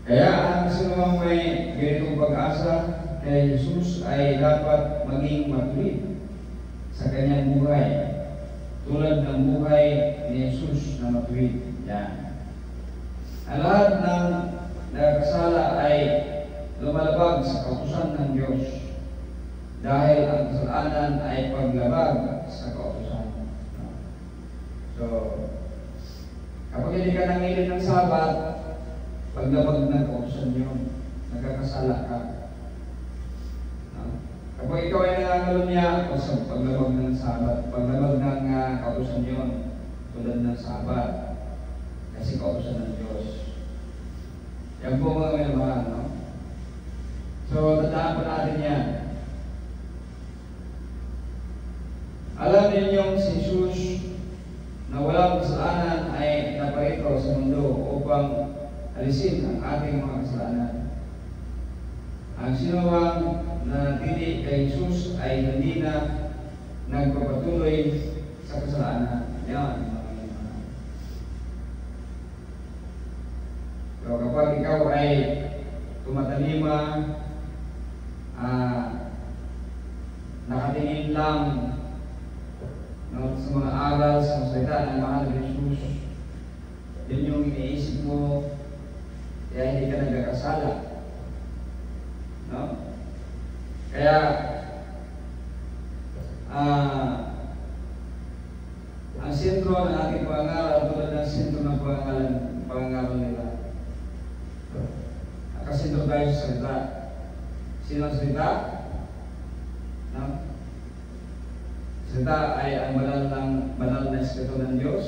kaya ang sinumang may ganitong pag-asa kay Jesus ay dapat maging matuwid sa kanyang buhay. Tulad ng buhay ni Jesus na matuwid. Yan. Ang lahat ng nagkasala ay lumalabag sa kautusan ng Diyos dahil ang kasalanan ay paglabag sa kautusan. So, kapag hindi ka nangilin ng Sabat, paglabag ng kautusan yun, nagkakasala ka. Kapag ikaw ay nangangalunya, o sa paglabag ng Sabat, paglabag ng kautusan yun, tulad ng Sabat, kasi kautusan ng Diyos. Yan po mga mahal, no? So, tandaan po natin yan. Alam ninyong si Jesus na walang kasalanan ay naparito sa mundo upang alisin ang ating mga kasalanan. Ang sinumang nanatili kay Jesus ay hindi na nagpapatuloy sa kasalanan. Yan. So kapag ikaw ay tumatalima, nakatingin lang sa mga aral, sa salita ng mahal ni Jesus, yun yung iniisip mo, kaya hindi ka nagkakasala. No? Kaya, ang sentro ng ating pangangaral, tulad ng sentro ng pangangaral nila. Nakasentro tayo sa salita. Sino ang salita? No? Salita ay ang banal na Espiritu ng Diyos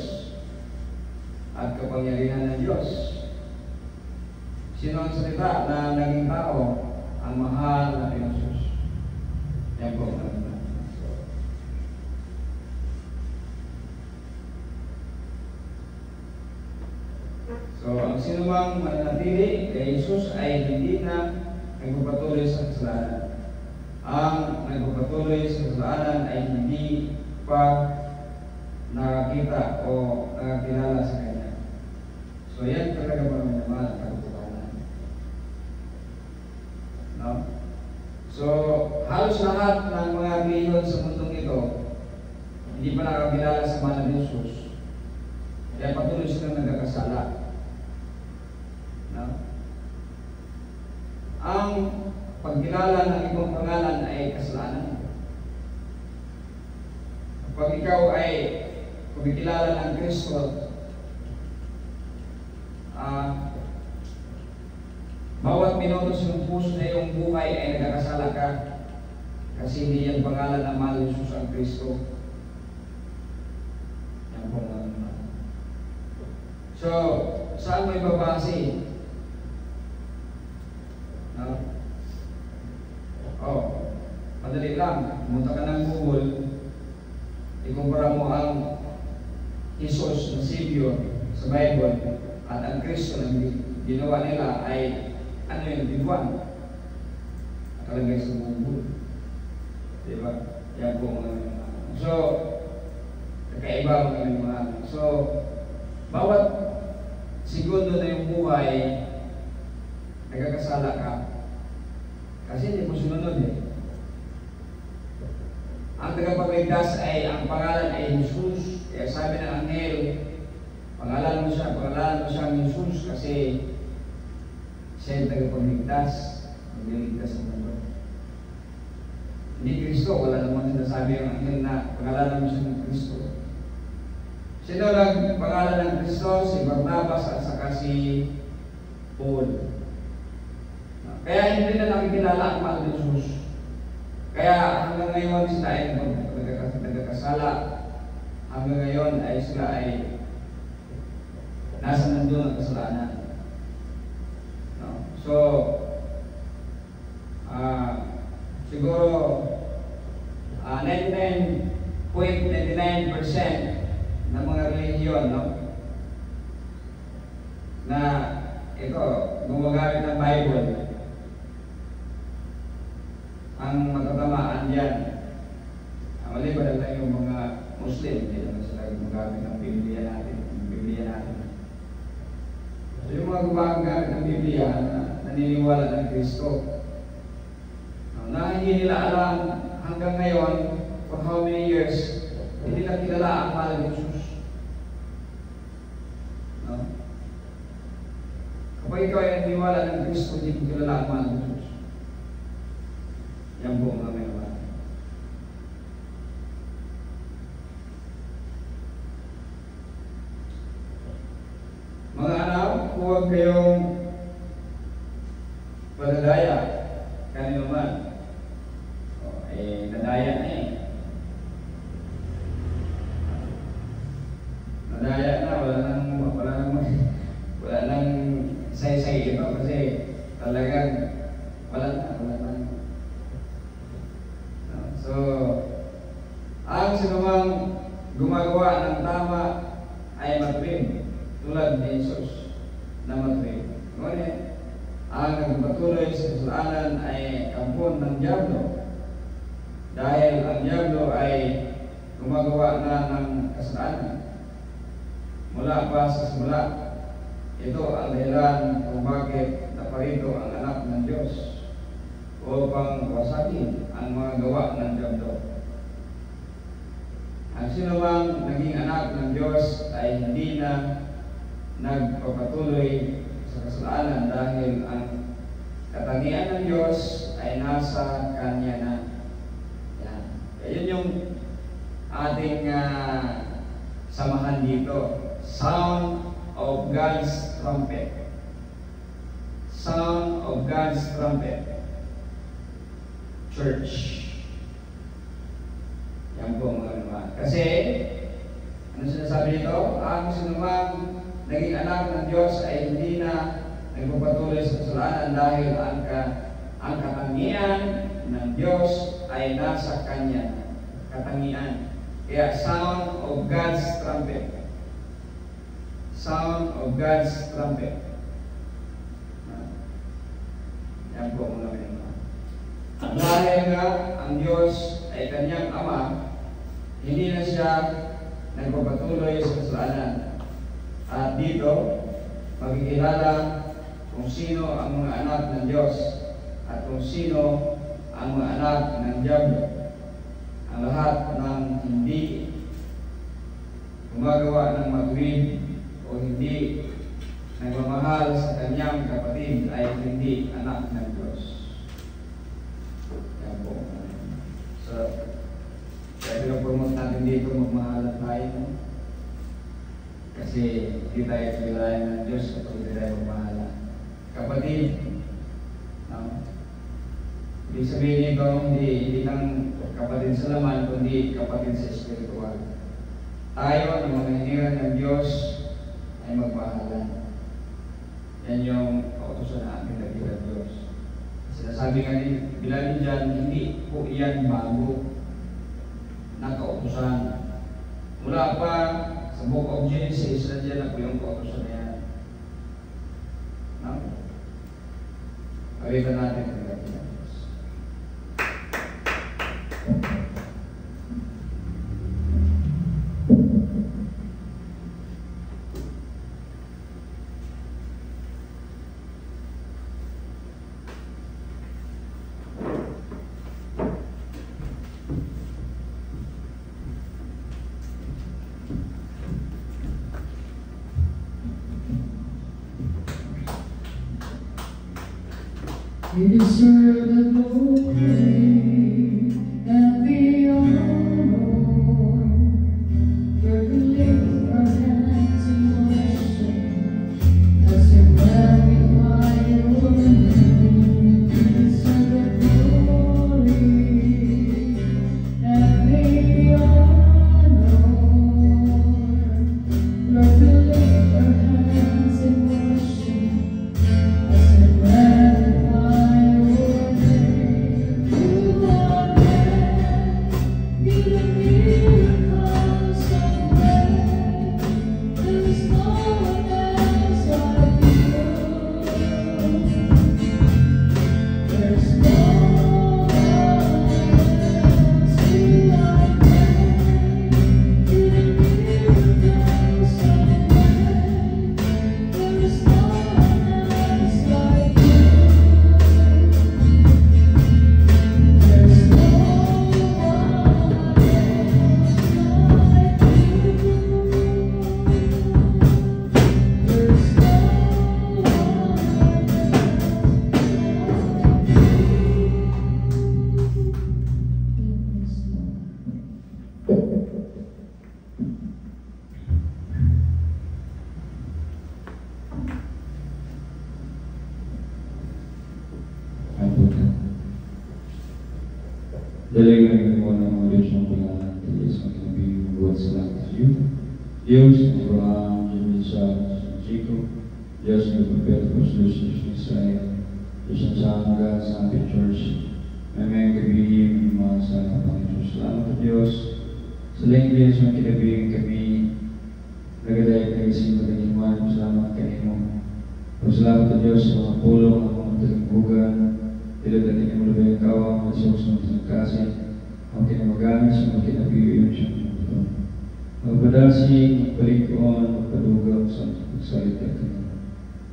at kapangyarihan ng Diyos. Sino ang salita na naging tao? Ang mahal na Jesus. Yan po. So, ang sinumang mananatili kay Jesus ay hindi na nagpapatuloy sa kasalanan. Ang nagpapatuloy sa kasalanan ay hindi pa nakakita o nakakilala sa Kanya. So, yan talaga mga naman ang katotohanan. No? So, halos lahat ng mga reliyon sa mundong ito hindi pa nakakilala sa mahal ni Jesus. Kaya patuloy silang nagkakasala. No? Ang pagkilala ng ibang pangalan ay kasalanan. Kapag ikaw ay kumikilala ng Kristo, bawat minutos ng puso na iyong buhay ay nagkakasala ka kasi hindi yan pangalan ng mahal ni Jesus ang Kristo. Yan po naman. So, saan may babase? No? Madali lang. Pumunta ka ng Google, ikumpara mo ang Jesus na Savior sa Bible at ang Kristo na ginawa nila ay ano yung dibuan? Nakalagay sa Google. Diba? Yan po mga. So, kakaiba mga. So, bawat segundo na yung buhay, nagkakasala ka. Kasi hindi mo sunod eh. Ang tagapagligtas ay, ang pangalan ay Jesus. Kaya sabi ng anghel, pangalanan mo siyang Jesus kasi siya yung tagapagligtas. Magliligtas sa mundo. Hindi Kristo, wala naman sinasabi ang anghel na pangalanan mo siyang Kristo. Sino lang pangalan ng Kristo? Si Barnabas at saka si Paul. Kaya hindi na nakikilala ang mahal ni Jesus. Kaya hanggang ngayon sila ay nagkakasala. Hanggang ngayon ay sila ay nasa nandun ang kasalanan. No? So, siguro 99.99% ng mga relihiyon, no? Na ito, gumagamit ng Bible, ang matatamaan dyan. Maliban lang yung mga Muslim, hindi naman sila gumagamit ng Biblia natin. So yung mga gumagamit ng Biblia na naniniwala ng Kristo, na hindi nila alam hanggang ngayon for how many years, hindi nila kilala ang mahal ng Jesus. No? Kapag ikaw ay naniniwala ng Kristo, hindi mo kilala ang mahal ng Jesus. Yan po mga may mahal. Mga anak, huwag kayong madadaya kanino man. Nadaya na eh. Nadaya na, wala nang say-say ito kasi talagang wala na. So, ang sinumang gumagawa ng tama ay matuwid, tulad ni Jesus na matuwid. Ngunit, ang nagpatuloy sa kasalanan ay kampon ng diablo. Dahil ang diablo ay gumagawa na ng kasalanan mula pa sa simula. Ito ang dahilan kung bakit naparito ang anak ng Diyos upang wasakin ang mga gawa ng diablo. Ang sinumang naging anak ng Diyos ay hindi na nagpapatuloy sa kasalanan dahil ang katangian ng Diyos ay nasa Kanya na. Yan. Kaya yun yung ating samahan dito. Sound of God's trumpet. Sound of God's trumpet. Church. Yan po mga naman. Kasi, ano sinasabi dito? Ang sinumang naging anak ng Diyos ay hindi na nagpapatuloy sa kasalanan dahil ang katangian ng Diyos ay nasa Kanya. Katangian. Kaya sound of God's trumpet. Sound of God's trumpet. Yan po mga naman. Dahil nga ang Diyos ay Kanyang Ama, hindi na siya nagpapatuloy sa kasalanan. At dito, magkikilala kung sino ang mga anak ng Diyos at kung sino ang mga anak ng Diablo. Ang lahat ng hindi gumagawa ng matuwid o hindi nagmamahal sa kanyang kapatid ay hindi anak ng Diyos. Yan po. So, kaya pinapromote natin dito, magmahalan tayo. Kasi hindi tayo pilayan ng Diyos kapag hindi tayo magmahala. Kapatid, ibig sabihin nito, hindi lang kapatid sa laman, kundi kapatid sa espiritual. Tayo, ng mga hiniran ng Diyos, ay magmahalan. Yan yung kautusan na ating ng Diyos. Sinasabi nga ni Bilal dyan, hindi po iyan bago na kautusan. Mula pa sa Book of Genesis, nandiyan na po yung kautusan na yan. Pagkita natin ang Diyos. You deserve the glory and the honor. For we lift our hands in worship as we magnify your name. You deserve the glory Dali kami mo ng mga Diyos ng pangalan. Diyos ang kinabigin ng buwan sa langit sa iyo. Diyos ng Abraham, Diyos Isaac, Jacob, Diyos ng Propeta, Diyos ng Israel, Diyos ng Sangga, sa ating church. May kabigin ng mga sa Panginoon. Salamat sa Diyos. Sa langit Diyos ang kinabigin kami. Nagaday kayo sa inyo ng iman. Salamat kayo. Salamat sa Diyos sa mga pulong ng mga talingbugan. Tiladan niya mo labay ang kawang at siya gusto ng kasi ang kinamagamit sa mga kinabigyan siya ng ito. Magpadasing, magpalingkuhan, magpadugang sa magsalita ka niyo.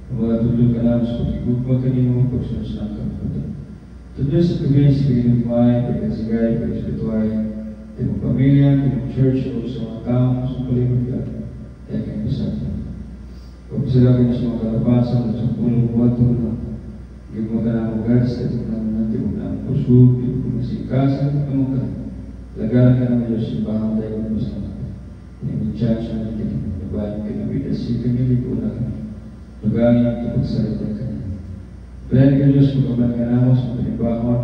Magpatulog ka namin sa pagkikugma ka niyo, pagsunod ka po. Sa Diyos sa kami sa pagkinagmay, pagkasigay, pag-espirituay, timong pamilya, timong church, o sa mga tao, sa palibot ka, kaya kayo sa atin. Pagpasalakin niyo sa mga kalapasan at sa pulong buwato na yung mga kanamagas, at yung mga pusog, yung mga sikasan, yung mga lagaran ka naman Diyos, yung bahang tayo ng masama. Yung church na natin, nabayan ka na bidas, yung kanyali ko na lagangin ang kapagsalita ka na. Palayan ka Diyos, magkaman ka naman sa panibahon,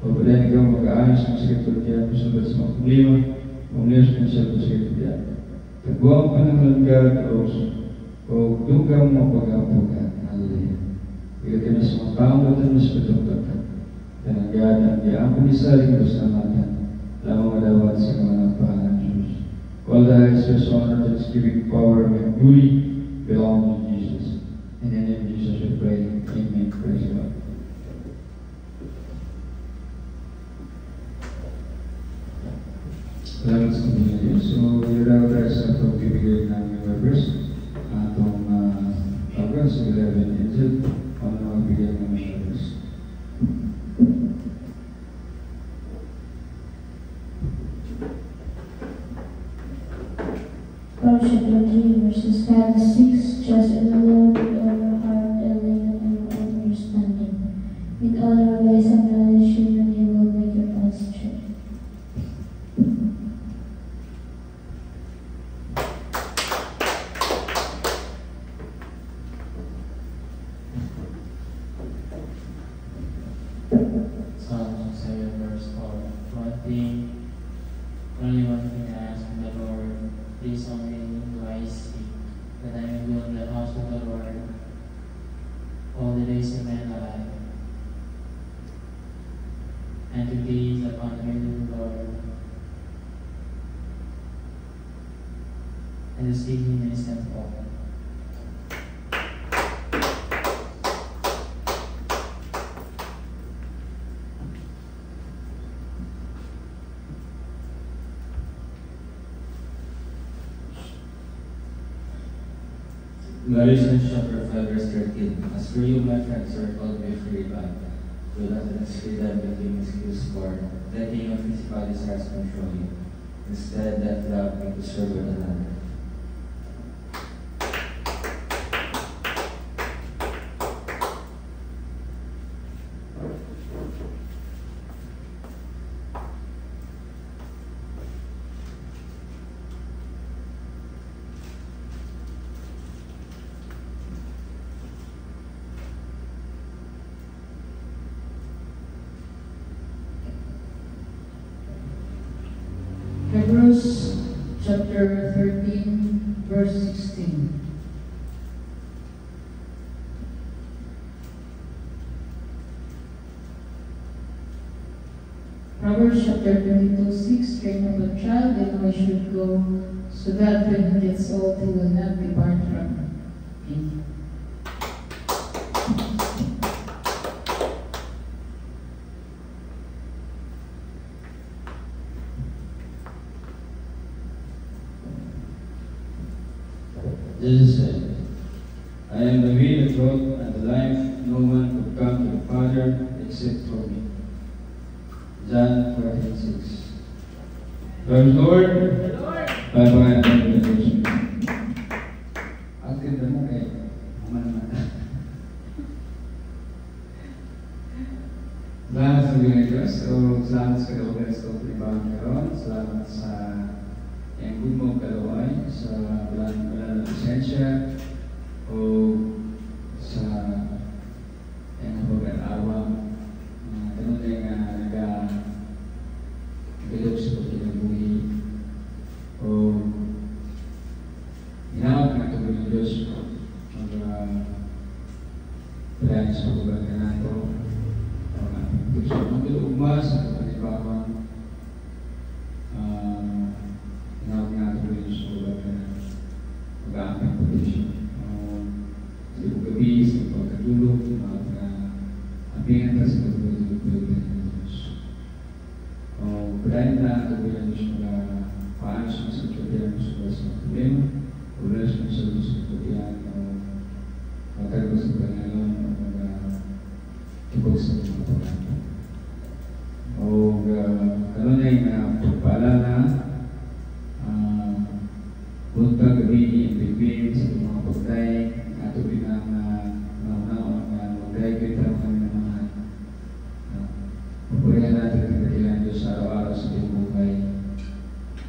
pagpalayan ka mag-aayos ng sekretariat, masabat sa mga problema, mamlayos ka siya sa sekretariat. Tagbuang pa ng langgar, o dugang mo pag-apugan. Hallelujah. Bigyan kami sa mga taong natin mas patungkakan. Dan ang gana, ang pumisaling keselamatan. Lamang madawat sa mga pangalan Diyos. All the highest honor, thanksgiving, power, and glory belong to Jesus. In the name of Jesus we pray. Amen. Praise God. Salamat sa pagkakas. So, yun tayo sa pagbibigay namin ng verse. Atong August 11 Angel. Ano magbigay ng verse. Proverbs 3 verses 5 to 6. Trust in the Lord with all your heart and lean on your own understanding. With all your ways acknowledge Him, and He will make your paths straight. Only one thing I ask from the Lord, this only do I seek, that I may build the house of the Lord all the days of my life, and to gaze upon the living Lord, and to seek Him in His temple. Galatians chapter 5 verse 13. As for you, my friends, are called by free God. Do not let us freedom become an excuse for letting your physical desires control you. Instead, let love make you serve one another. Hebrews chapter 13, verse 16. Proverbs chapter 22:6. Train up a child in the way he should go, so that when he gets old, he will not depart from it. Jesus said, I am the way, the truth, and the life. No one could come to the Father except for me. John 14:6. Praise the Lord. Bye-bye. Ang ganda mo kay Mama naman. Salamat sa mga Diyos. So, salamat sa kalawag sa pagkibang karoon. Salamat sa yang good mo kalaway sa walang na lisensya o sa yung pag-arawa ganun din pagkainta, kabilang Diyos mga paayos ng sa kabilang Diyos mga sa problema, ulas ng sa Diyos ng kabilang matagos ng Panginoon ang mga tubog sa mga pagkainta. O kanunay na pagpaalala, punta gabi ang bigwin sa mga pagday, ato binang magday kita mga pagpurihan natin ang kailangan Diyos sa araw-araw sa ating buhay.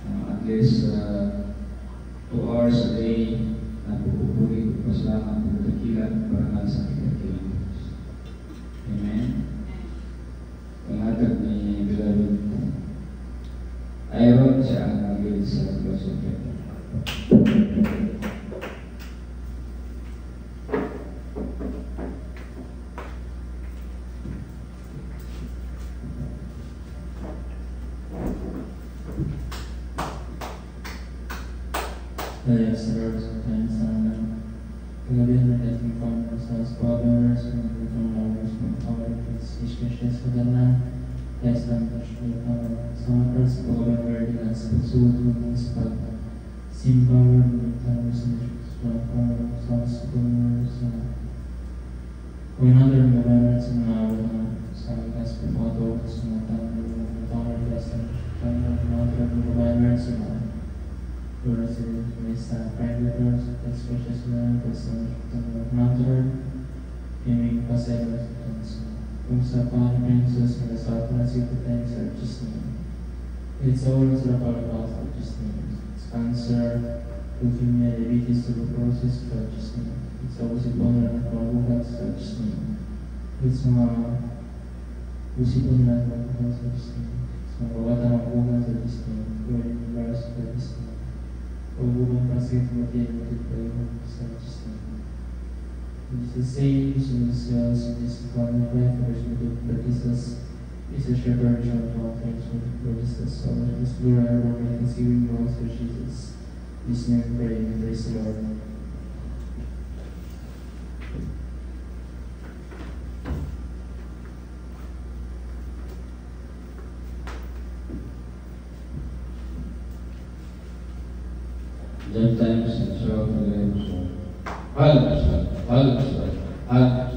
At least 2 hours a day na pupupuri, pasalamat, pagdakilan, parangal sa ating dakilan Diyos. Amen. Pangatag ni Beloved Iron siya ang nagawin sa close of prayer. Yes, there are sometimes kagabihan na dating farmers as problems and farmers from our issues with the land. Yes, I'm not sure sa mga first problem where the lands of Suwad sa Simbawa ng farmers and sa schoolers another government sa mga sa gospel photo sa mga tower blessing another government sa mga sa private rooms, expressions na kasi another yung pasayos kung sa Pilipinas sa South na city things are just it's always about just cancer, leukemia, diabetes, tuberculosis, just it's always important na pagbuhat sa just it's mga usipin na pagbuhat sa just so mawata magbuhat sa just going virus sa just pagbuhat kasi motivated tayo sa just it's the same in the cells in this form of life but Jesus is a shepherd of all things for Jesus so let us glory our Lord and see we go through Jesus this name pray and praise the Lord. Sometimes it's all for the hallelujah, hallelujah, hallelujah.